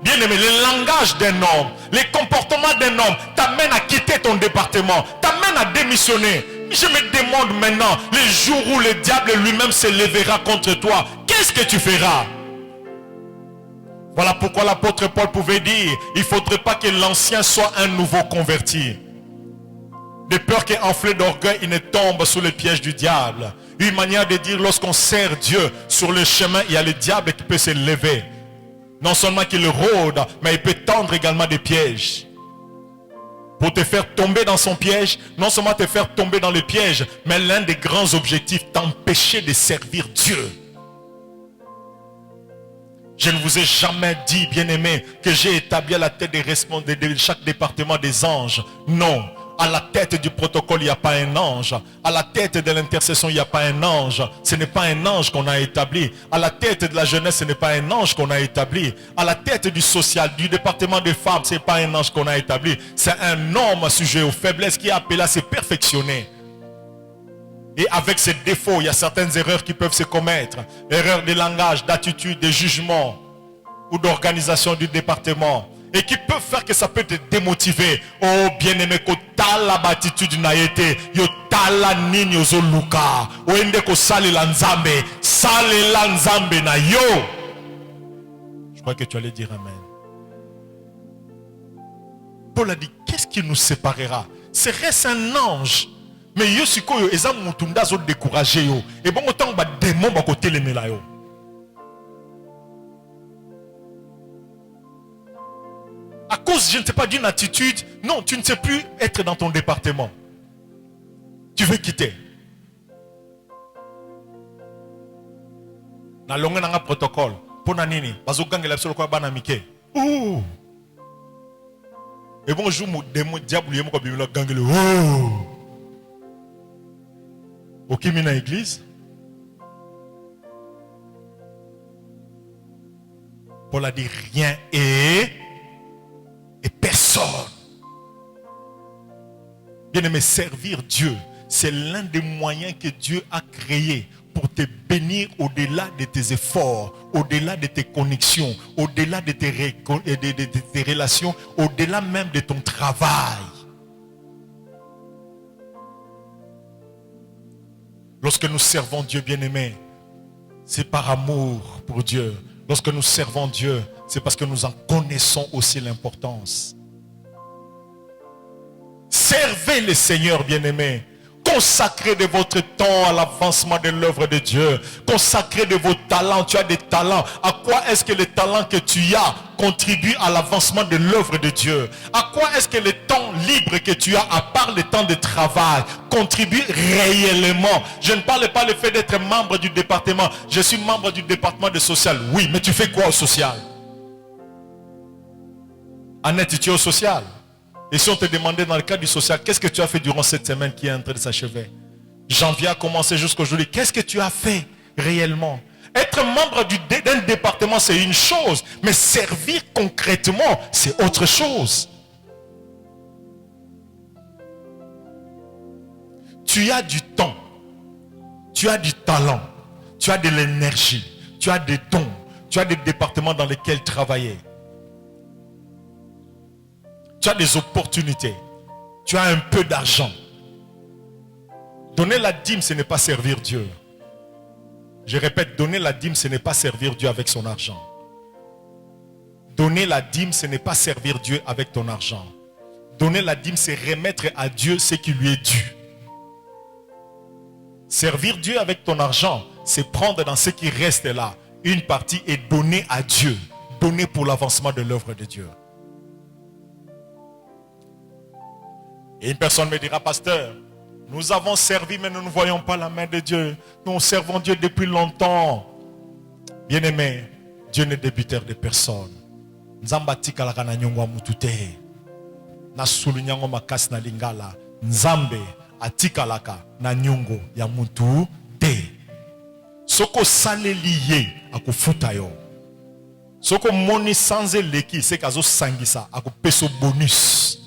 bien aimé, le langage d'un homme, les comportements d'un homme t'amènent à quitter ton département, t'amènent à démissionner. Je me demande maintenant, le jour où le diable lui-même se lèvera contre toi, qu'est-ce que tu feras? Voilà pourquoi l'apôtre Paul pouvait dire, il ne faudrait pas que l'ancien soit un nouveau converti. De peur qu'enflé d'orgueil, il ne tombe sous le piège du diable. Une manière de dire, lorsqu'on sert Dieu sur le chemin, il y a le diable qui peut se lever. Non seulement qu'il rôde, mais il peut tendre également des pièges. Pour te faire tomber dans son piège, non seulement te faire tomber dans le piège, mais l'un des grands objectifs, t'empêcher de servir Dieu. Je ne vous ai jamais dit, bien-aimé, que j'ai établi à la tête de chaque département des anges. Non. À la tête du protocole, il n'y a pas un ange. À la tête de l'intercession, il n'y a pas un ange. Ce n'est pas un ange qu'on a établi. À la tête de la jeunesse, ce n'est pas un ange qu'on a établi. À la tête du social, du département des femmes, ce n'est pas un ange qu'on a établi. C'est un homme sujet aux faiblesses qui est appelé à se perfectionner. Et avec ses défauts, il y a certaines erreurs qui peuvent se commettre. Erreurs de langage, d'attitude, de jugement ou d'organisation du département. Et qui peuvent faire que ça peut te démotiver. Oh bien-aimé, que tala attitude na été, yo tala nini ozo luka, oende ko sale la nzambe na yo. Je crois que tu allais dire amen. Paul a dit, qu'est-ce qui nous séparera? Serait-ce un ange? Mais yo siko yo eza mutunda zo décourager yo. Et bon autant ba démon ba côté les mela yo. À cause, je ne sais pas, d'une attitude, non, tu ne sais plus être dans ton département. Tu veux quitter. Na longue nanga protocole. Pona nini, bazogange la solo kwa bana mike. Ouh. Et bon jour mo démon diable yemo ko bimela gangele. Oh. Okimi na église. Paul a dit rien et personne. Bien-aimé, servir Dieu, c'est l'un des moyens que Dieu a créé pour te bénir au-delà de tes efforts, au-delà de tes connexions, au-delà de tes relations, au-delà même de ton travail. Lorsque nous servons Dieu, bien-aimé, c'est par amour pour Dieu. Lorsque nous servons Dieu, c'est parce que nous en connaissons aussi l'importance. Servez le Seigneur, bien-aimé. Consacrez de votre temps à l'avancement de l'œuvre de Dieu. Consacrez de vos talents. Tu as des talents. À quoi est-ce que les talents que tu as contribuent à l'avancement de l'œuvre de Dieu? À quoi est-ce que le temps libre que tu as, à part le temps de travail, contribue réellement? Je ne parle pas le fait d'être membre du département. Je suis membre du département de social. Oui, mais tu fais quoi au social? Annette, tu es au social? Et si on te demandait dans le cadre du social, qu'est-ce que tu as fait durant cette semaine qui est en train de s'achever? Janvier a commencé jusqu'aujourd'hui. Qu'est-ce que tu as fait réellement? Être membre d'un département, c'est une chose. Mais servir concrètement, c'est autre chose. Tu as du temps. Tu as du talent. Tu as de l'énergie. Tu as des dons. Tu as des départements dans lesquels travailler. Tu as des opportunités. Tu as un peu d'argent. Donner la dîme, ce n'est pas servir Dieu. Je répète, donner la dîme, ce n'est pas servir Dieu avec son argent. Donner la dîme, ce n'est pas servir Dieu avec ton argent. Donner la dîme, c'est remettre à Dieu ce qui lui est dû. Servir Dieu avec ton argent, c'est prendre dans ce qui reste là une partie et donner à Dieu. Donner pour l'avancement de l'œuvre de Dieu. Et une personne me dira, pasteur, nous avons servi mais nous ne voyons pas la main de Dieu. Nous servons Dieu depuis longtemps. Bien-aimé, Dieu n'est débiteur de personne. Nzambe kalaka na nyongwa mutute. Na sulunyangwa makasi na lingala. Nzambe atikalaka na nyongo ya mutu te. Soko sale lié à ko futayo. Soko moni sans leki c'est kazo sangisa à ko peso bonus.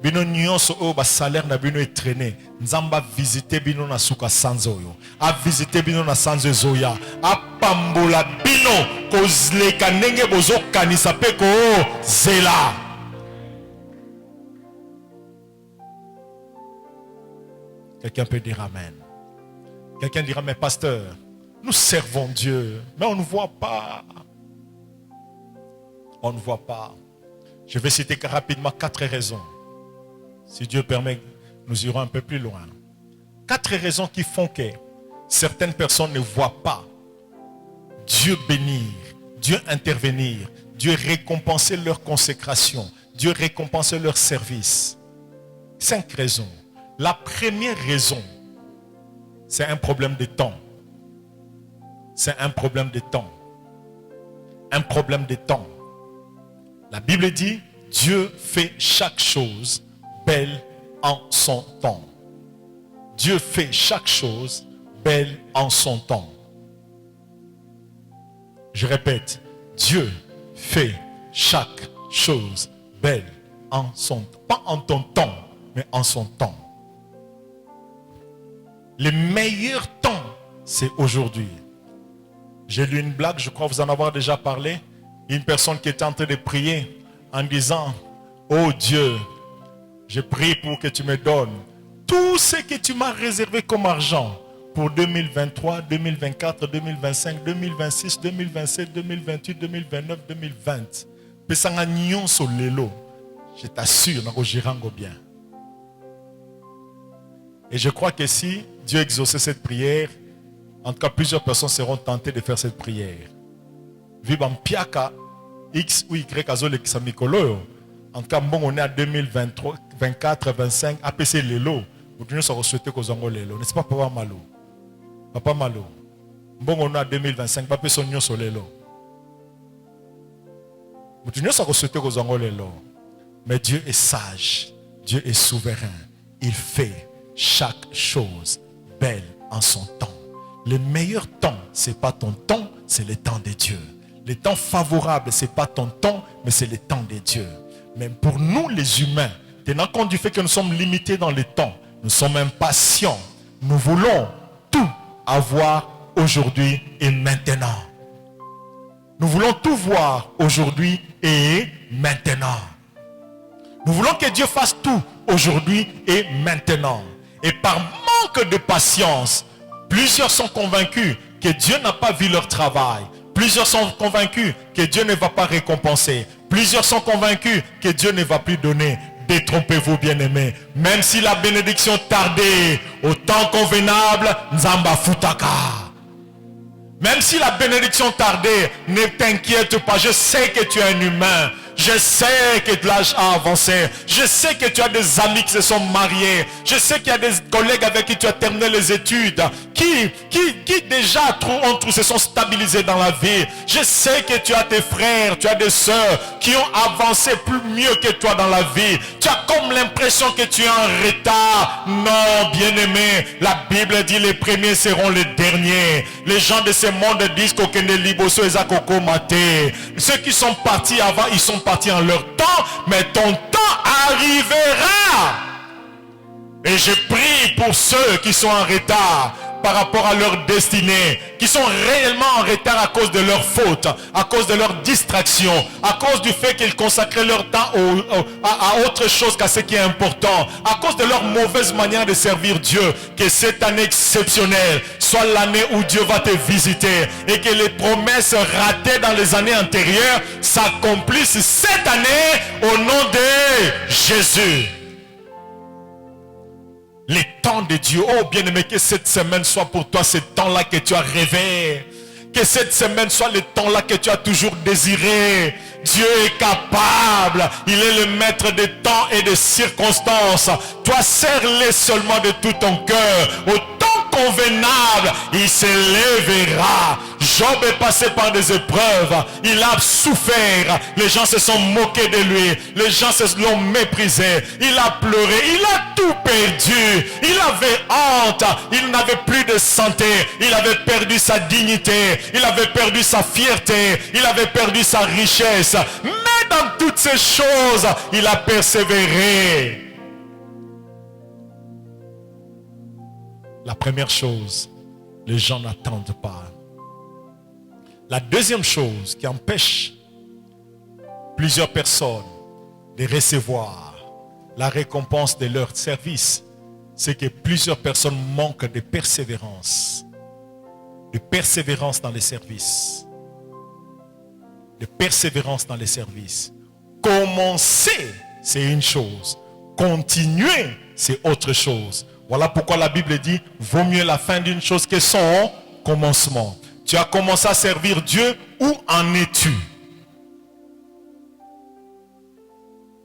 Bino nyonso o ba salaire na bino etraîné. Nzamba visiter bino na suka sanzoyo. A visiter bino na sanzo zoya. A pambola bino kozleka ndenge bozo kanisa pe ko zela. Quelqu'un peut dire amen. Quelqu'un dira, mais pasteur, nous servons Dieu, mais on ne voit pas. On ne voit pas. Je vais citer rapidement 4 raisons. Si Dieu permet, nous irons un peu plus loin. 4 raisons qui font que certaines personnes ne voient pas Dieu bénir, Dieu intervenir, Dieu récompenser leur consécration, Dieu récompenser leur service. 5 raisons. La première raison, c'est un problème de temps. C'est un problème de temps. Un problème de temps. La Bible dit, Dieu fait chaque chose belle en son temps. Dieu fait chaque chose belle en son temps. Je répète, Dieu fait chaque chose belle en son temps. Pas en ton temps, mais en son temps. Le meilleur temps, c'est aujourd'hui. J'ai lu une blague, je crois vous en avoir déjà parlé. Une personne qui était en train de prier en disant, oh Dieu, je prie pour que tu me donnes tout ce que tu m'as réservé comme argent pour 2023, 2024, 2025, 2026, 2027, 2028, 2029, 2020. Je t'assure, nous bien. Et je crois que si Dieu exauçait cette prière, en tout cas plusieurs personnes seront tentées de faire cette prière. Vibam piaka X ou Y azole kisamikolo. En tout cas, bon, on est à 2023, 24, 25, APC Lelo. Vous devez se souhaiter qu'aux Ango Lelo. N'est-ce pas Papa Malo? Papa Malo. Bon, on est à 2025, Papa Sonyo Solelo. Vous devez se souhaiter qu'aux Ango Lelo. Mais Dieu est sage. Dieu est souverain. Il fait chaque chose belle en son temps. Le meilleur temps, ce n'est pas ton temps, c'est le temps de Dieu. Le temps favorable, ce n'est pas ton temps, mais c'est le temps de Dieu. Mais pour nous les humains, tenant compte du fait que nous sommes limités dans le temps, nous sommes impatients. Nous voulons tout avoir aujourd'hui et maintenant. Nous voulons tout voir aujourd'hui et maintenant. Nous voulons que Dieu fasse tout aujourd'hui et maintenant. Et par manque de patience, plusieurs sont convaincus que Dieu n'a pas vu leur travail. Plusieurs sont convaincus que Dieu ne va pas récompenser. Plusieurs sont convaincus que Dieu ne va plus donner. Détrompez-vous, bien-aimés. Même si la bénédiction tardait, au temps convenable, Nzamba Futaka. Même si la bénédiction tardait, ne t'inquiète pas. Je sais que tu es un humain. Je sais que l'âge a avancé. Je sais que tu as des amis qui se sont mariés. Je sais qu'il y a des collègues avec qui tu as terminé les études. Qui déjà se sont stabilisés dans la vie. Je sais que tu as tes frères, tu as des sœurs qui ont avancé plus mieux que toi dans la vie. Tu as comme l'impression que tu es en retard. Non, bien-aimé. La Bible dit les premiers seront les derniers. Les gens de ce monde disent qu'aucun liboso et zakoko maté. Ceux qui sont partis avant, ils sont partis en leur temps, mais ton temps arrivera. Et je prie pour ceux qui sont en retard par rapport à leur destinée, qui sont réellement en retard à cause de leur faute, à cause de leur distraction, à cause du fait qu'ils consacraient leur temps à autre chose qu'à ce qui est important, à cause de leur mauvaise manière de servir Dieu. Que cette année exceptionnelle soit l'année où Dieu va te visiter et que les promesses ratées dans les années antérieures s'accomplissent cette année au nom de Jésus. Les temps de Dieu, oh bien-aimé, que cette semaine soit pour toi ce temps-là que tu as rêvé. Que cette semaine soit le temps-là que tu as toujours désiré. Dieu est capable. Il est le maître des temps et des circonstances. Toi, serre-les seulement de tout ton cœur. Au temps convenable, il s'élèvera. Job est passé par des épreuves, il a souffert, les gens se sont moqués de lui, les gens se l'ont méprisé, il a pleuré, il a tout perdu, il avait honte, il n'avait plus de santé, il avait perdu sa dignité, il avait perdu sa fierté, il avait perdu sa richesse, mais dans toutes ces choses, il a persévéré. La première chose, les gens n'attendent pas. La deuxième chose qui empêche plusieurs personnes de recevoir la récompense de leur service, c'est que plusieurs personnes manquent de persévérance. De persévérance dans les services. De persévérance dans les services. Commencer, c'est une chose. Continuer, c'est autre chose. Voilà pourquoi la Bible dit, vaut mieux la fin d'une chose que son commencement. Tu as commencé à servir Dieu, où en es-tu?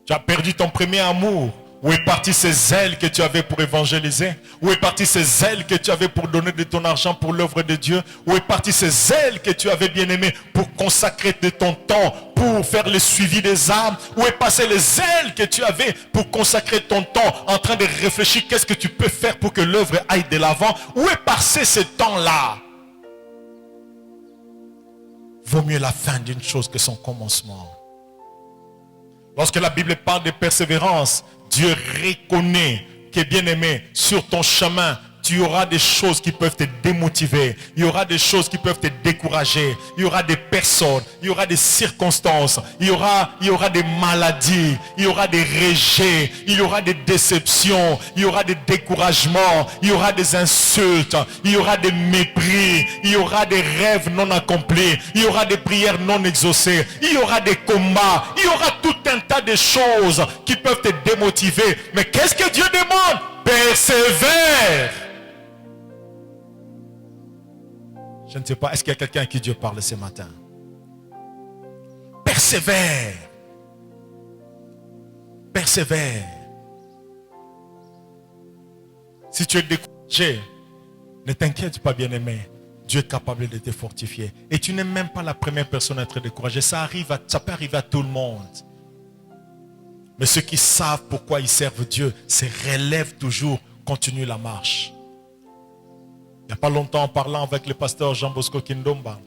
Tu as perdu ton premier amour. Où est parti ces zèles que tu avais pour évangéliser? Où est parti ces zèles que tu avais pour donner de ton argent pour l'œuvre de Dieu? Où est parti ces zèles que tu avais bien aimé pour consacrer de ton temps, pour faire le suivi des âmes? Où est passé les zèles que tu avais pour consacrer ton temps en train de réfléchir qu'est-ce que tu peux faire pour que l'œuvre aille de l'avant? Où est passé ce temps-là? Vaut mieux la fin d'une chose que son commencement. Lorsque la Bible parle de persévérance, Dieu reconnaît que, bien aimé, sur ton chemin, tu auras des choses qui peuvent te démotiver. Il y aura des choses qui peuvent te décourager. Il y aura des personnes, il y aura des circonstances, il y aura des maladies, il y aura des rejets, il y aura des déceptions, il y aura des découragements, il y aura des insultes, il y aura des mépris, il y aura des rêves non accomplis, il y aura des prières non exaucées, il y aura des combats, il y aura tout un tas de choses qui peuvent te démotiver. Mais qu'est-ce que Dieu demande? Persévère. Je ne sais pas, est-ce qu'il y a quelqu'un à qui Dieu parle ce matin? Persévère. Persévère. Si tu es découragé, ne t'inquiète pas, bien-aimé. Dieu est capable de te fortifier. Et tu n'es même pas la première personne à être découragée. Ça peut arriver à tout le monde. Mais ceux qui savent pourquoi ils servent Dieu se relèvent toujours, continuent la marche. Il n'y a pas longtemps, en parlant avec le pasteur Jean Bosco Kindomba,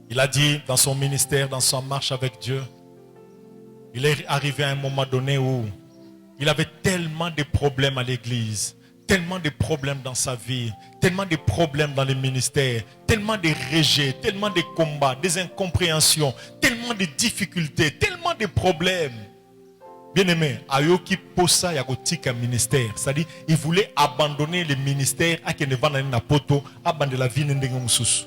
il a dit dans son ministère, dans sa marche avec Dieu, il est arrivé à un moment donné où il avait tellement de problèmes à l'église, tellement de problèmes dans sa vie, tellement de problèmes dans le ministère, tellement de rejets, tellement de combats, des incompréhensions, tellement de difficultés, tellement de problèmes. Bien aimé, Ayoki Posa Yagotik un ministère. C'est-à-dire, il voulait abandonner le ministère à Kenevana Napoto, abandonner la vie n'endengomususu.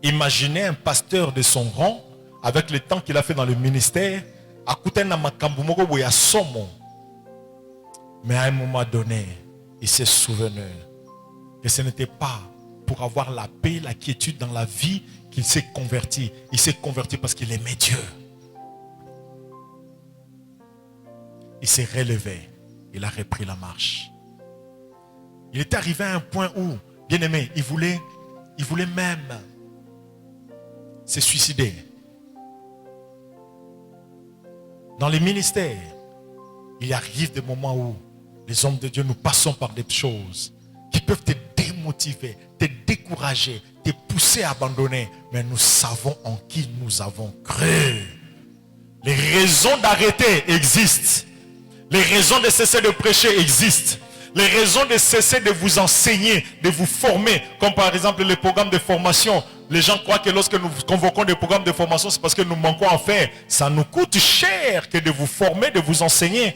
Imaginez un pasteur de son rang, avec le temps qu'il a fait dans le ministère, à côté de Makambumoko Boya Somo. Mais à un moment donné, il s'est souvenu que ce n'était pas pour avoir la paix, la quiétude dans la vie qu'il s'est converti. Il s'est converti parce qu'il aimait Dieu. Il s'est relevé. Il a repris la marche. Il est arrivé à un point où, bien aimé, il voulait même se suicider. Dans les ministères, il arrive des moments où les hommes de Dieu, nous passons par des choses qui peuvent te démotiver, te décourager, te pousser à abandonner. Mais nous savons en qui nous avons cru. Les raisons d'arrêter existent. Les raisons de cesser de prêcher existent. Les raisons de cesser de vous enseigner, de vous former, comme par exemple les programmes de formation. Les gens croient que lorsque nous convoquons des programmes de formation, c'est parce que nous manquons à faire. Ça nous coûte cher que de vous former, de vous enseigner.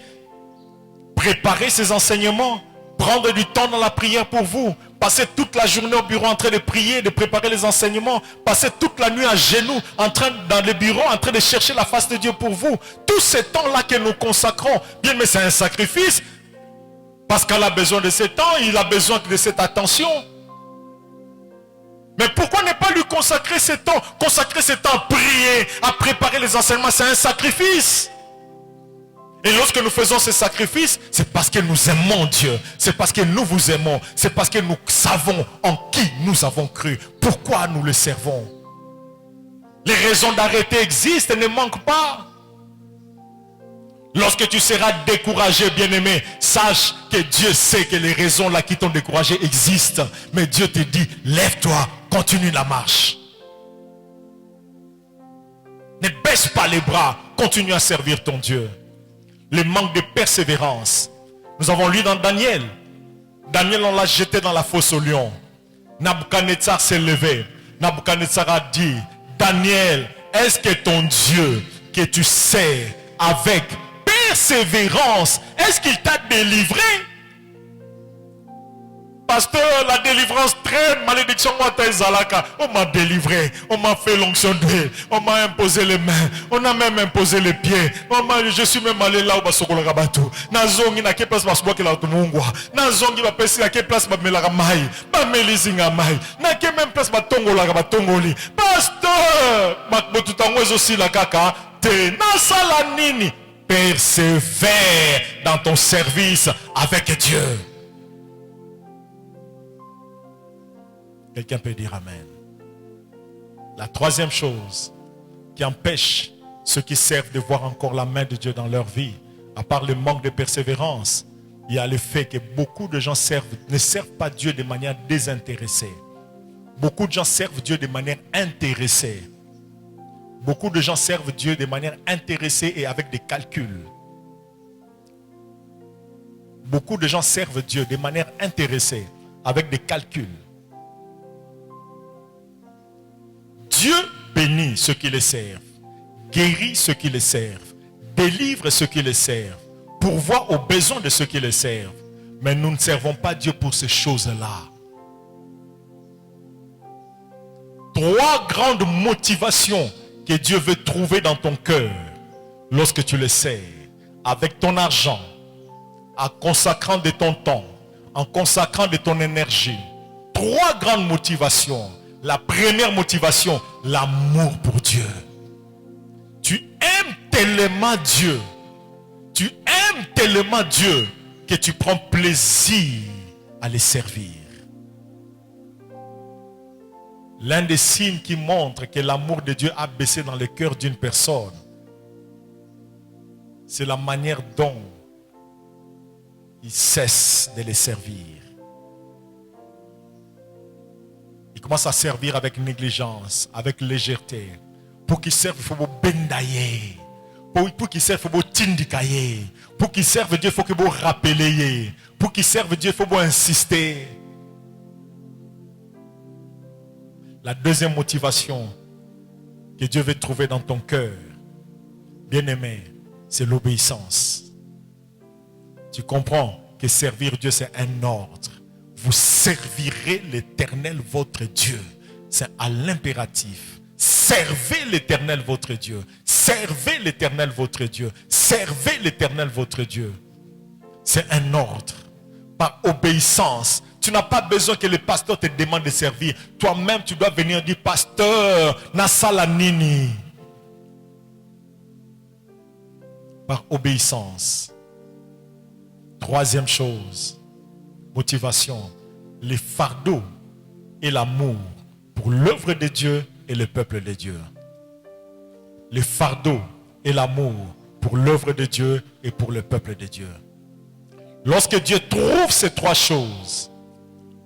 Préparer ces enseignements, prendre du temps dans la prière pour vous, passer toute la journée au bureau en train de prier, de préparer les enseignements, passer toute la nuit à genoux, dans le bureau, en train de chercher la face de Dieu pour vous. Tout ce temps-là que nous consacrons, bien, mais c'est un sacrifice. Pascal a besoin de ce temps, il a besoin de cette attention. Mais pourquoi ne pas lui consacrer ce temps? Consacrer ce temps à prier, à préparer les enseignements, c'est un sacrifice. Et lorsque nous faisons ces sacrifices, c'est parce que nous aimons Dieu. C'est parce que nous vous aimons. C'est parce que nous savons en qui nous avons cru. Pourquoi nous le servons. Les raisons d'arrêter existent et ne manquent pas. Lorsque tu seras découragé, bien-aimé, sache que Dieu sait que les raisons là qui t'ont découragé existent. Mais Dieu te dit, lève-toi, continue la marche. Ne baisse pas les bras, continue à servir ton Dieu. Le manque de persévérance. Nous avons lu dans Daniel. Daniel, on l'a jeté dans la fosse au lion. Nabuchodonosor s'est levé. Nabuchodonosor a dit, Daniel, est-ce que ton Dieu que tu sais avec persévérance, est-ce qu'il t'a délivré? Pasteur, la délivrance traîne, malédiction, on m'a délivré, on m'a fait l'onction d'huile, on m'a imposé les mains, on a même imposé les pieds, je suis même allé là où basokola bateau. Nazongi na ke place basboki la tumungwa, nazongi ba pesi na ke place ba melaka mai, ba melizinga mai, na ke même place ba tongola ba tongoli. Pasteur, makbotu tango ezosi la kaka, te nasala nini? Persévère dans ton service avec Dieu. Quelqu'un peut dire Amen. La troisième chose qui empêche ceux qui servent de voir encore la main de Dieu dans leur vie, à part le manque de persévérance, il y a le fait que beaucoup de gens ne servent pas Dieu de manière désintéressée. Beaucoup de gens servent Dieu de manière intéressée. Beaucoup de gens servent Dieu de manière intéressée et avec des calculs. Beaucoup de gens servent Dieu de manière intéressée, avec des calculs. Dieu bénit ceux qui le servent, guérit ceux qui le servent, délivre ceux qui le servent, pourvoit aux besoins de ceux qui le servent. Mais nous ne servons pas Dieu pour ces choses-là. 3 grandes motivations que Dieu veut trouver dans ton cœur lorsque tu le sers, avec ton argent, en consacrant de ton temps, en consacrant de ton énergie. 3 grandes motivations. La première motivation, l'amour pour Dieu. Tu aimes tellement Dieu. Tu aimes tellement Dieu que tu prends plaisir à les servir. L'un des signes qui montre que l'amour de Dieu a baissé dans le cœur d'une personne, c'est la manière dont il cesse de les servir. Il commence à servir avec négligence, avec légèreté. Pour qu'il serve, il faut bendayer. Pour qu'il serve, il faut tindikayer. Pour qu'il serve Dieu, il faut qu'il faut rappeler. Pour qu'il serve Dieu, il faut insister. La deuxième motivation que Dieu veut trouver dans ton cœur, bien-aimé, c'est l'obéissance. Tu comprends que servir Dieu, c'est un ordre. Vous servirez l'Éternel votre Dieu. C'est à l'impératif. Servez l'Éternel votre Dieu. Servez l'Éternel votre Dieu. Servez l'Éternel votre Dieu. C'est un ordre. Par obéissance. Tu n'as pas besoin que le pasteur te demande de servir. Toi-même, tu dois venir dire, pasteur, nasala nini. Par obéissance. Troisième chose, motivation, les fardeaux et l'amour pour l'œuvre de Dieu et le peuple de Dieu. Les fardeaux et l'amour pour l'œuvre de Dieu et pour le peuple de Dieu. Lorsque Dieu trouve ces 3 choses,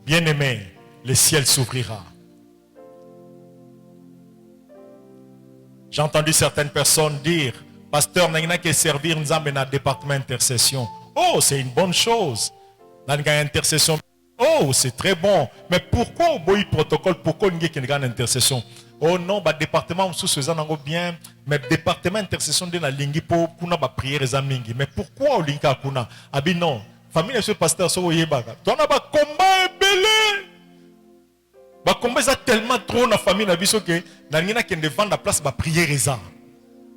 bien-aimé, le ciel s'ouvrira. J'ai entendu certaines personnes dire, pasteur, n'a pas que servir dans le département d'intercession. Oh, c'est une bonne chose. Dans l'intercession, oh, c'est très bon. Mais pourquoi au bout protocole, pourquoi il y a une intercession? Oh non, le département sous ce bien, mais le département d'intercession de la lingi pour la prière les amis. Mais pourquoi au linga kuna? Abi non, famille ce pasteur so yebaka. Tu as un combat belé. Ba combat ça tellement trop na famille na biso que na ngina qui devant la place ba prière les amis.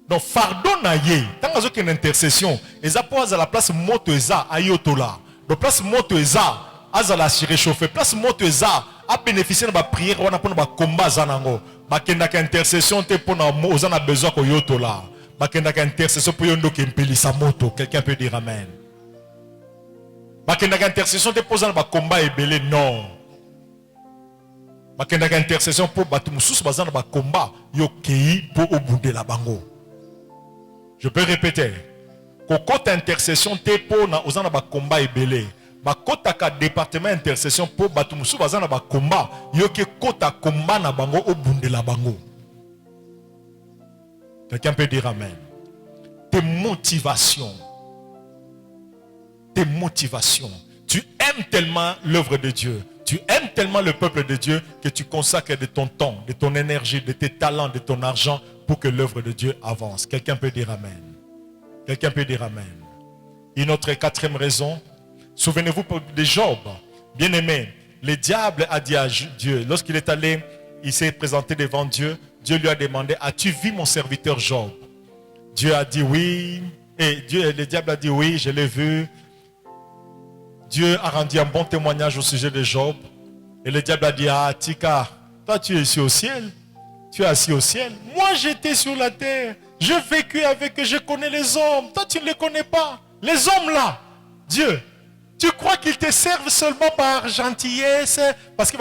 Donc fardeau na ye, tant que une intercession, ils apposent à la place moto eza ayotola. Donc place moto eza azala se réchauffer, place moto eza a bénéficier de la prière on a pour ba combat zanango. Ba kenda ka intercession te pour na ozana besoin ko yotola. bakendaka intercession pour yondo kempelisa moto. Quelqu'un peut dire amen. Bakendaka intercession te poser ba combat ebele non. Bakendaka intercession pour batu mususu bazana ba combat yo kei pour obundela bango. Je peux répéter. Kokota intercession te pour na ozana ba combat ebele. Bakota ka département intercession pour batu mususu bazana ba combat yo ke kota combat na bango obundela bango. Quelqu'un peut dire amen. Tes motivations. Tes motivations. Tu aimes tellement l'œuvre de Dieu. Tu aimes tellement le peuple de Dieu que tu consacres de ton temps, de ton énergie, de tes talents, de ton argent pour que l'œuvre de Dieu avance. Quelqu'un peut dire amen. Quelqu'un peut dire amen. Une autre quatrième raison. Souvenez-vous de Job. Bien aimé, le diable a dit à Dieu, lorsqu'il est allé, il s'est présenté devant Dieu. Dieu lui a demandé, as-tu vu mon serviteur Job? Dieu a dit oui. Et le diable a dit oui, je l'ai vu. Dieu a rendu un bon témoignage au sujet de Job. Et le diable a dit, ah Tika, toi tu es ici au ciel. Tu es assis au ciel. Moi j'étais sur la terre. Je vécu avec eux, je connais les hommes. Toi tu ne les connais pas. Les hommes là, Dieu, tu crois qu'ils te servent seulement par gentillesse? Parce que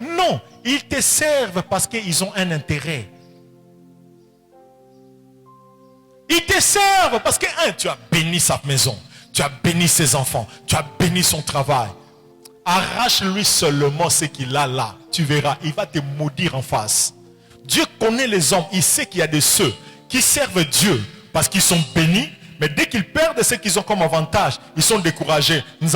non, ils te servent parce qu'ils ont un intérêt. Ils te servent parce que, tu as béni sa maison, tu as béni ses enfants, tu as béni son travail. Arrache-lui seulement ce qu'il a là. Tu verras, il va te maudire en face. Dieu connaît les hommes. Il sait qu'il y a de ceux qui servent Dieu parce qu'ils sont bénis. Mais dès qu'ils perdent ce qu'ils ont comme avantage, ils sont découragés. Le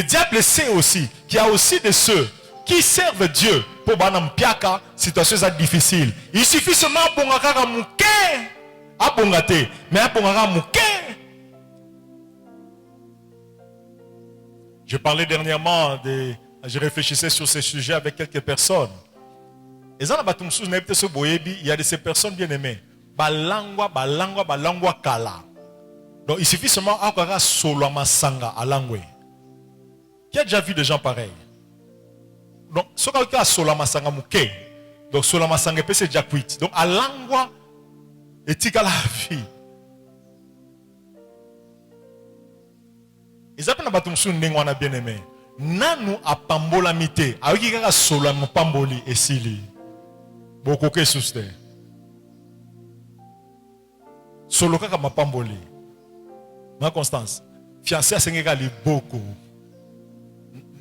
diable sait aussi qu'il y a aussi de ceux qui servent Dieu pour banam piaka, situation difficile. Il suffit seulement à mouké, à bongate, mais à mouké. Je parlais dernièrement je réfléchissais sur ces sujets avec quelques personnes. Et il y a de ces personnes bien aimées. Balangwa kala. Donc il suffit seulement à solo masanga à langwe. Qui a déjà vu des gens pareils? Donc ce qui a solo masanga mouké. Donc solo masanga c'est déjà cuit. Donc à langwa et tika la vie. Ils appellent na batumsu ndengwana bien aimé. Nanu apambola mité. Aoki kaka solo mupamboli esili. Boko ke suste. Solo kaka mapamboli. Ma Constance. Fiancé a sengeka li beaucoup.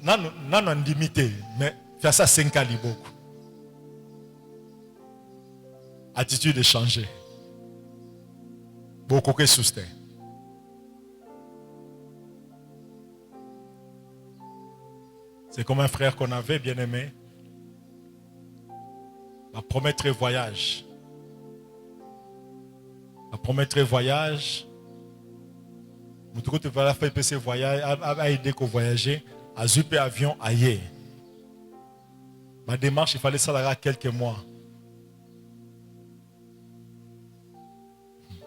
Nanu andimité. Mais fiancé a sengeka li beaucoup. Attitude changée. Beaucoup que suste. C'est comme un frère qu'on avait bien aimé. La promettre voyage. La promettre voyage. Moutouko te va faire ce voyage, a aidé qu'on voyager, à zuper avion ailleurs. Ma démarche, il fallait ça là quelques mois.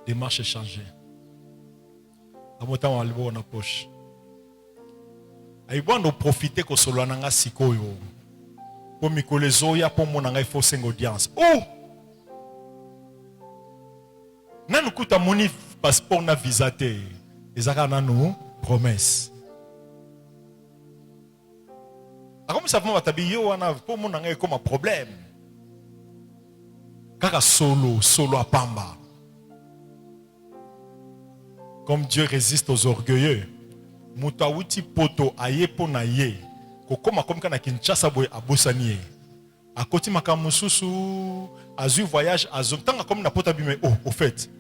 Démarche changée. À mon temps, on a le bon en poche. Il faut nous profiter que ce soit nanga sikoyo. Pour mikole zoya pour mon nanga il faut une audience. Oh! Nan nous coûte moni passeport na visa te. Ezaka na nous promesse. Comme ça va tabi yo wana pour mon nanga comme un problème. Kaka solo à pamba. Comme Dieu résiste aux orgueilleux. Mutawuti poto aye pona ye. Kokoma comme kana Kinshasa boy abosanie. Akoti makamususu azu voyage azu tanga comme na pota bime oh au fait.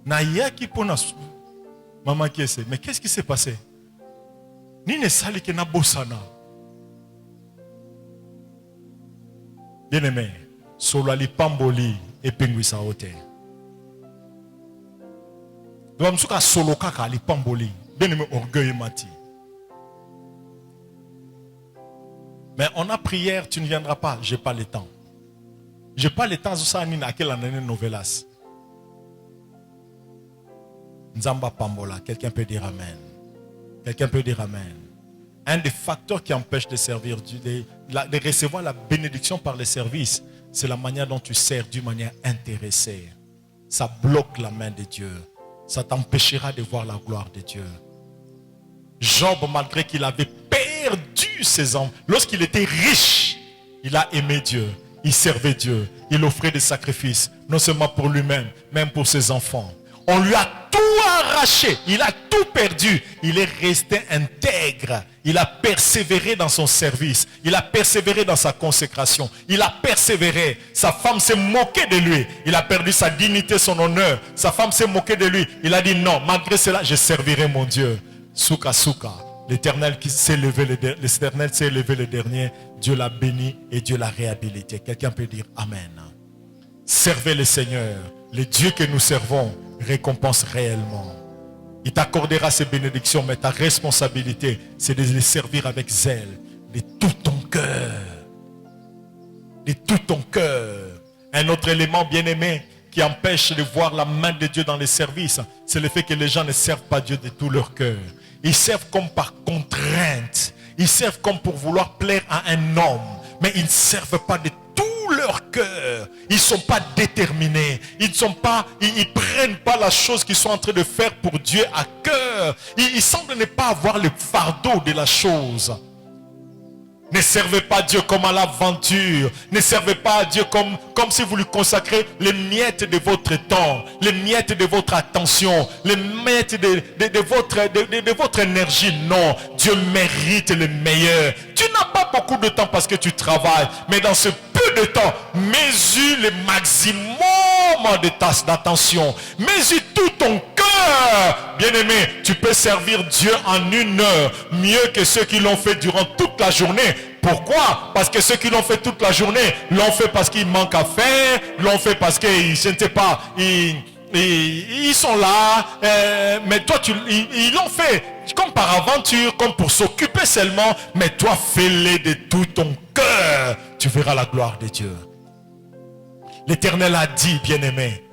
Na yaki pona maman kiese. Mais qu'est-ce qui s'est passé? Ni ne sali ke na bosana. Bien aimé, solo ali pamboli et pengwisa hote. Donc msuka solo kaka ali pamboli. Bien aimé, orgueil mati. Mais on a prière, tu ne viendras pas. Je n'ai pas le temps. Je n'ai pas le temps. Novelas. Nzamba Pambola. Quelqu'un peut dire amen. Quelqu'un peut dire amen. Un des facteurs qui empêche de servir Dieu, de recevoir la bénédiction par les services, c'est la manière dont tu sers d'une manière intéressée. Ça bloque la main de Dieu. Ça t'empêchera de voir la gloire de Dieu. Job, malgré qu'il avait perdu ses enfants, lorsqu'il était riche, il a aimé Dieu. Il servait Dieu. Il offrait des sacrifices, non seulement pour lui-même, même pour ses enfants. On lui a tout arraché. Il a tout perdu. Il est resté intègre. Il a persévéré dans son service. Il a persévéré dans sa consécration. Il a persévéré. Sa femme s'est moquée de lui. Il a perdu sa dignité, son honneur. Sa femme s'est moquée de lui. Il a dit non, malgré cela, je servirai mon Dieu. Souka, souka. L'Éternel qui s'est levé, l'Éternel s'est levé le dernier. Dieu l'a béni et Dieu l'a réhabilité. Quelqu'un peut dire Amen. Servez le Seigneur. Le Dieu que nous servons récompense réellement. Il t'accordera ses bénédictions, mais ta responsabilité, c'est de les servir avec zèle, de tout ton cœur. De tout ton cœur. Un autre élément bien-aimé qui empêche de voir la main de Dieu dans les services, c'est le fait que les gens ne servent pas Dieu de tout leur cœur. Ils servent comme par contrainte. Ils servent comme pour vouloir plaire à un homme. Mais ils ne servent pas de tout leur cœur. Ils ne sont pas déterminés. Ils prennent pas la chose qu'ils sont en train de faire pour Dieu à cœur. Ils semblent ne pas avoir le fardeau de la chose. Ne servez pas Dieu comme à l'aventure. Ne servez pas Dieu comme si vous lui consacrez les miettes de votre temps, les miettes de votre attention, les miettes de votre énergie. Non, Dieu mérite le meilleur. Tu n'as pas beaucoup de temps parce que tu travailles, mais dans ce peu de temps, mesure le maximum d'attention. Mesure tout ton cœur. Bien-aimé, tu peux servir Dieu en 1 heure mieux que ceux qui l'ont fait durant toute la journée. Pourquoi? Parce que ceux qui l'ont fait toute la journée l'ont fait parce qu'ils manquent à faire, l'ont fait parce qu'ils, je ne sais pas, ils sont là, mais toi ils l'ont fait comme par aventure, comme pour s'occuper seulement, mais toi fais-le de tout ton cœur, tu verras la gloire de Dieu. L'Éternel a dit, bien-aimé,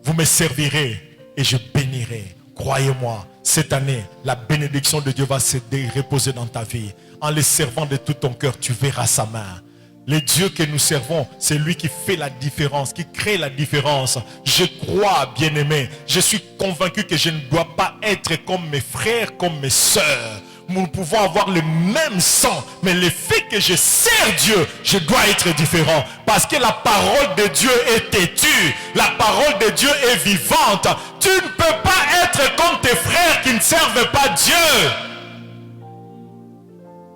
vous me servirez et je bénirai. Croyez-moi, cette année, la bénédiction de Dieu va se reposer dans ta vie. En le servant de tout ton cœur, tu verras sa main. Le Dieu que nous servons, c'est lui qui fait la différence, qui crée la différence. Je crois, bien-aimé, je suis convaincu que je ne dois pas être comme mes frères, comme mes sœurs. Nous pouvons avoir le même sang, mais le fait que je sers Dieu, je dois être différent. Parce que la parole de Dieu est têtue. La parole de Dieu est vivante. Tu ne peux pas être comme tes frères qui ne servent pas Dieu.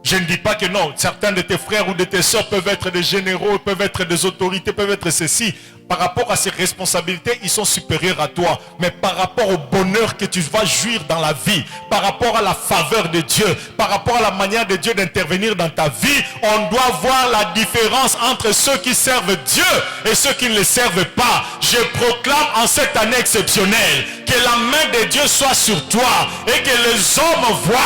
Je ne dis pas que non, certains de tes frères ou de tes soeurs peuvent être des généraux, peuvent être des autorités, peuvent être ceci. Par rapport à ces responsabilités, ils sont supérieurs à toi. Mais par rapport au bonheur que tu vas jouir dans la vie, par rapport à la faveur de Dieu, par rapport à la manière de Dieu d'intervenir dans ta vie, on doit voir la différence entre ceux qui servent Dieu et ceux qui ne le servent pas. Je proclame en cette année exceptionnelle que la main de Dieu soit sur toi et que les hommes voient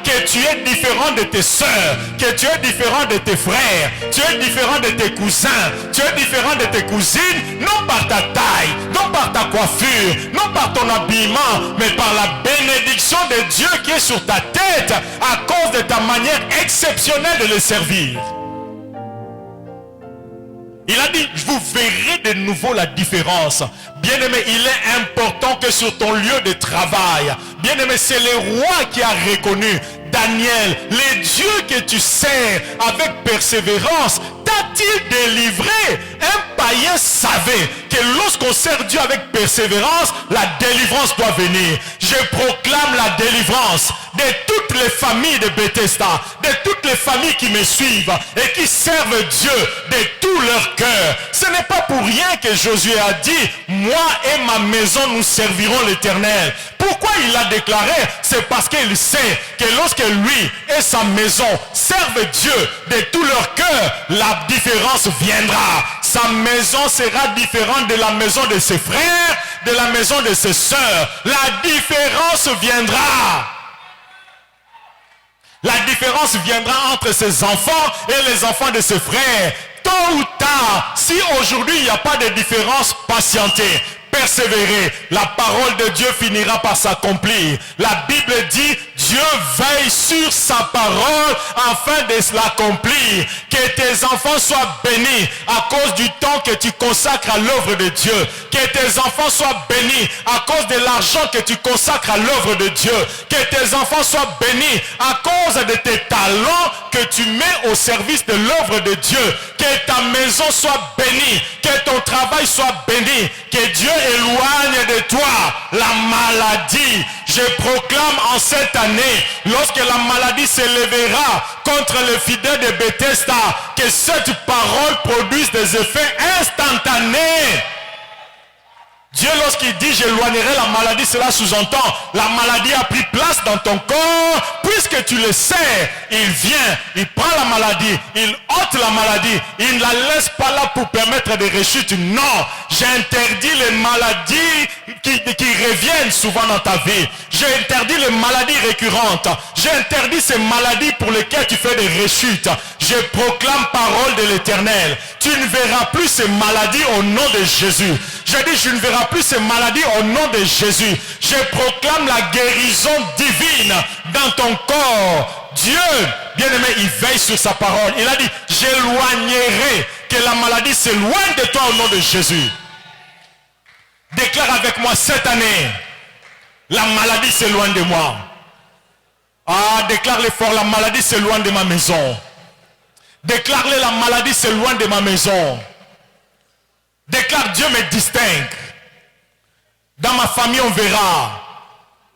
que tu es différent de tes soeurs, que tu es différent de tes frères, tu es différent de tes cousins, tu es différent de tes cousines, non par ta taille, non par ta coiffure, non par ton habillement, mais par la bénédiction de Dieu qui est sur ta tête à cause de ta manière exceptionnelle de le servir. Il a dit, vous verrez de nouveau la différence. Bien-aimé, il est important que sur ton lieu de travail, bien-aimé, c'est le roi qui a reconnu Daniel, le Dieu que tu sers avec persévérance, t'a-t-il délivré? Un païen savait que lorsqu'on sert Dieu avec persévérance, la délivrance doit venir. Je proclame la délivrance de toutes les familles de Bethesda, de toutes les familles qui me suivent et qui servent Dieu de tout leur cœur. Ce n'est pas pour rien que Josué a dit, moi et ma maison nous servirons l'Éternel. Pourquoi il l'a déclaré? C'est parce qu'il sait que lorsque lui et sa maison servent Dieu de tout leur cœur, la différence viendra. Sa maison sera différente de la maison de ses frères, de la maison de ses sœurs. La différence viendra. La différence viendra entre ses enfants et les enfants de ses frères. Tôt ou tard, si aujourd'hui il n'y a pas de différence, patientez. persévérer, la parole de Dieu finira par s'accomplir. La Bible dit, Dieu veille sur sa parole afin de l'accomplir. Que tes enfants soient bénis à cause du temps que tu consacres à l'œuvre de Dieu. Que tes enfants soient bénis à cause de l'argent que tu consacres à l'œuvre de Dieu. Que tes enfants soient bénis à cause de tes talents que tu mets au service de l'œuvre de Dieu. Que ta maison soit bénie. Que ton travail soit béni. Que Dieu éloigne de toi la maladie. Je proclame en cette année, lorsque la maladie s'élèvera contre les fidèles de Bethesda, que cette parole produise des effets instantanés. Dieu, lorsqu'il dit j'éloignerai la maladie, cela sous-entend la maladie a pris place dans ton corps. Puisque tu le sais, il vient, il prend la maladie, il ôte la maladie, il ne la laisse pas là pour permettre des rechutes. Non, j'interdis les maladies qui reviennent souvent dans ta vie. J'interdis les maladies récurrentes. J'interdis ces maladies pour lesquelles tu fais des rechutes. Je proclame parole de l'Éternel. Tu ne verras plus ces maladies au nom de Jésus. Je dis, je ne verrai plus ces maladies au nom de Jésus. Je proclame la guérison divine dans ton corps. Dieu, bien-aimé, il veille sur sa parole. Il a dit, j'éloignerai, que la maladie s'éloigne de toi au nom de Jésus. Déclare avec moi cette année, la maladie s'éloigne de moi. Ah, déclare-le fort, la maladie s'éloigne de ma maison. Déclare-le, la maladie s'éloigne de ma maison. Déclare, Dieu me distingue. Dans ma famille, on verra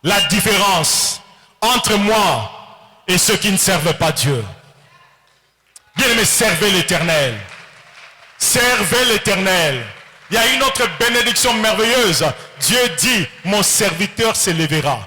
la différence entre moi et ceux qui ne servent pas Dieu. Bien-aimé, servez l'Éternel. Servez l'Éternel. Il y a une autre bénédiction merveilleuse. Dieu dit, mon serviteur s'élèvera.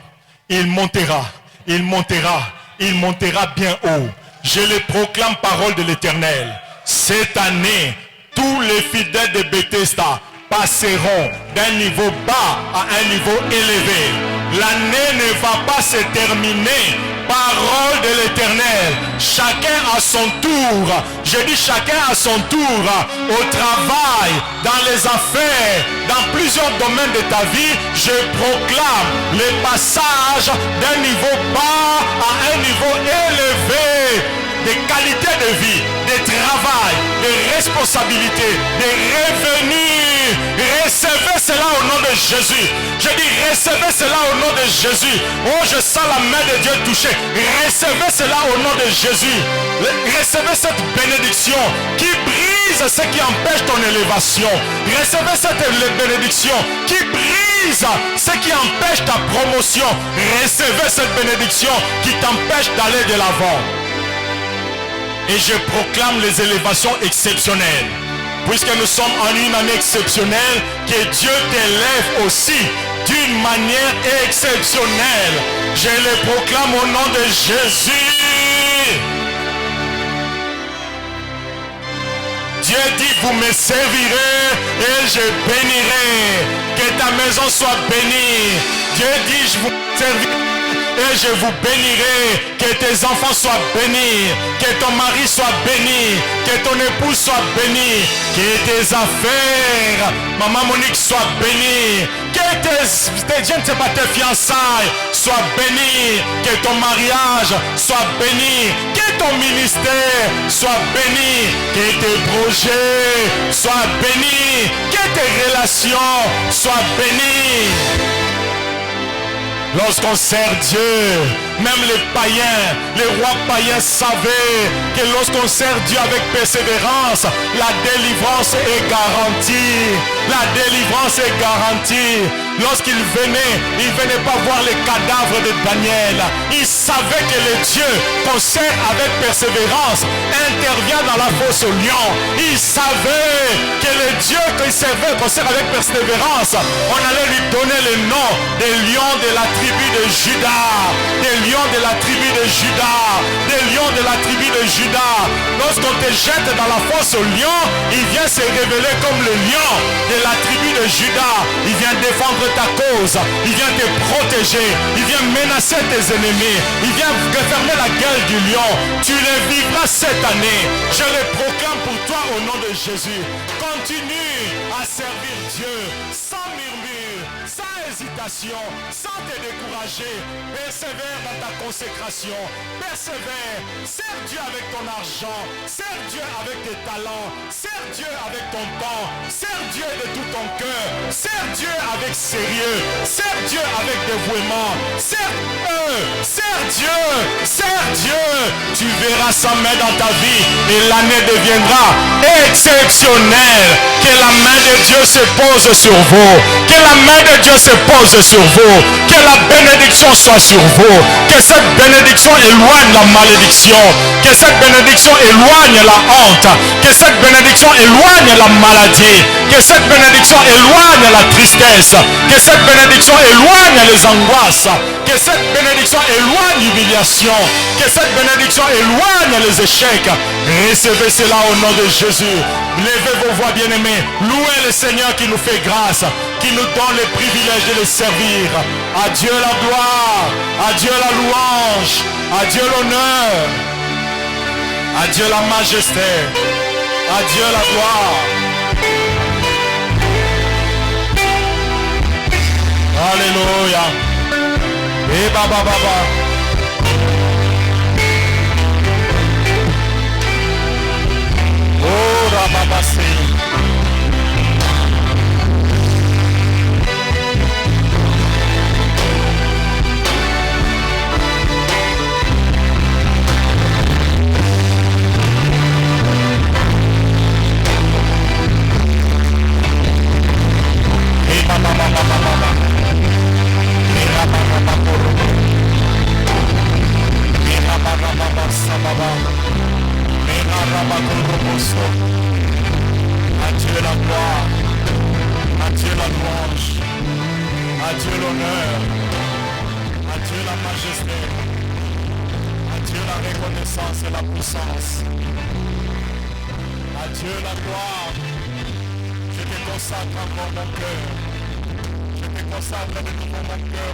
Il montera, il montera, il montera bien haut. Je le proclame, parole de l'Éternel. Cette année, tous les fidèles de Bethesda passeront d'un niveau bas à un niveau élevé. L'année ne va pas se terminer. Parole de l'Éternel. Chacun à son tour. Je dis chacun à son tour. Au travail, dans les affaires, dans plusieurs domaines de ta vie, je proclame le passage d'un niveau bas à un niveau élevé. Des qualités de vie, de travail, de responsabilités, de revenus. Recevez cela au nom de Jésus. Je dis recevez cela au nom de Jésus. Oh, je sens la main de Dieu toucher. Recevez cela au nom de Jésus. Recevez cette bénédiction qui brise ce qui empêche ton élévation. Recevez cette bénédiction qui brise ce qui empêche ta promotion. Recevez cette bénédiction qui t'empêche d'aller de l'avant. Et je proclame les élévations exceptionnelles. Puisque nous sommes en une année exceptionnelle, que Dieu t'élève aussi d'une manière exceptionnelle. Je le proclame au nom de Jésus. Dieu dit, vous me servirez et je bénirai. Que ta maison soit bénie. Dieu dit, je vous servirai et je vous bénirai. Que tes enfants soient bénis. Que ton mari soit béni. Que ton épouse soit bénie. Que tes affaires, maman Monique, soient bénies. Que tes fiançailles soient bénies. Que ton mariage soit béni. Que ton ministère soit béni. Que tes projets soient bénis. Que tes relations soient bénies. Lorsqu'on sert Dieu, même les païens, les rois païens savaient que lorsqu'on sert Dieu avec persévérance, la délivrance est garantie. La délivrance est garantie. Lorsqu'ils venaient pas voir les cadavres de Daniel. Ils savaient que le Dieu qu'on sert avec persévérance intervient dans la fosse au lion. Ils savaient que le Dieu qu'on sert avec persévérance, on allait lui donner le nom des lions de la tribu de Juda, des lions de la tribu de Juda, des lions de la tribu de Juda. Lorsqu'on te jette dans la fosse au lion, il vient se révéler comme le lion de la tribu de Juda. Il vient défendre ta cause, il vient te protéger, il vient menacer tes ennemis, il vient refermer la gueule du lion. Tu les vivras cette année. Je le proclame pour toi au nom de Jésus. Continue à servir Dieu sans murmure, sans hésitation, sans te décourager. Persévère dans ta consécration. Persévère. Sers Dieu avec ton argent. Sers Dieu avec tes talents. Sers Dieu avec ton temps. Sers Dieu de tout ton cœur. Sers Dieu avec sérieux. Sers Dieu avec dévouement. Sers Dieu. Sers Dieu. Tu verras sa main dans ta vie et l'année deviendra exceptionnelle. Que la main de Dieu se pose sur vous. Que la main de Dieu se pose sur vous. Que la bénédiction soit sur vous. Que cette bénédiction éloigne la malédiction. Que cette bénédiction éloigne la honte. Que cette bénédiction éloigne la maladie. Que cette bénédiction éloigne la tristesse. Que cette bénédiction éloigne les angoisses. Que cette bénédiction éloigne l'humiliation. Que cette bénédiction éloigne les échecs. Recevez cela au nom de Jésus. Levez vos voix bien-aimés. Louez le Seigneur qui nous fait grâce, qui nous donne le privilège de le servir. À Dieu la gloire, à Dieu la louange, à Dieu l'honneur, à Dieu la majesté, à Dieu la gloire. Alléluia. Et baba baba. Oh rababasi. À Dieu la gloire, à Dieu la louange, à Dieu l'honneur, à Dieu la majesté, à Dieu la reconnaissance et la puissance, à Dieu la gloire. Je te consacre encore mon cœur, je te consacre de nouveau mon cœur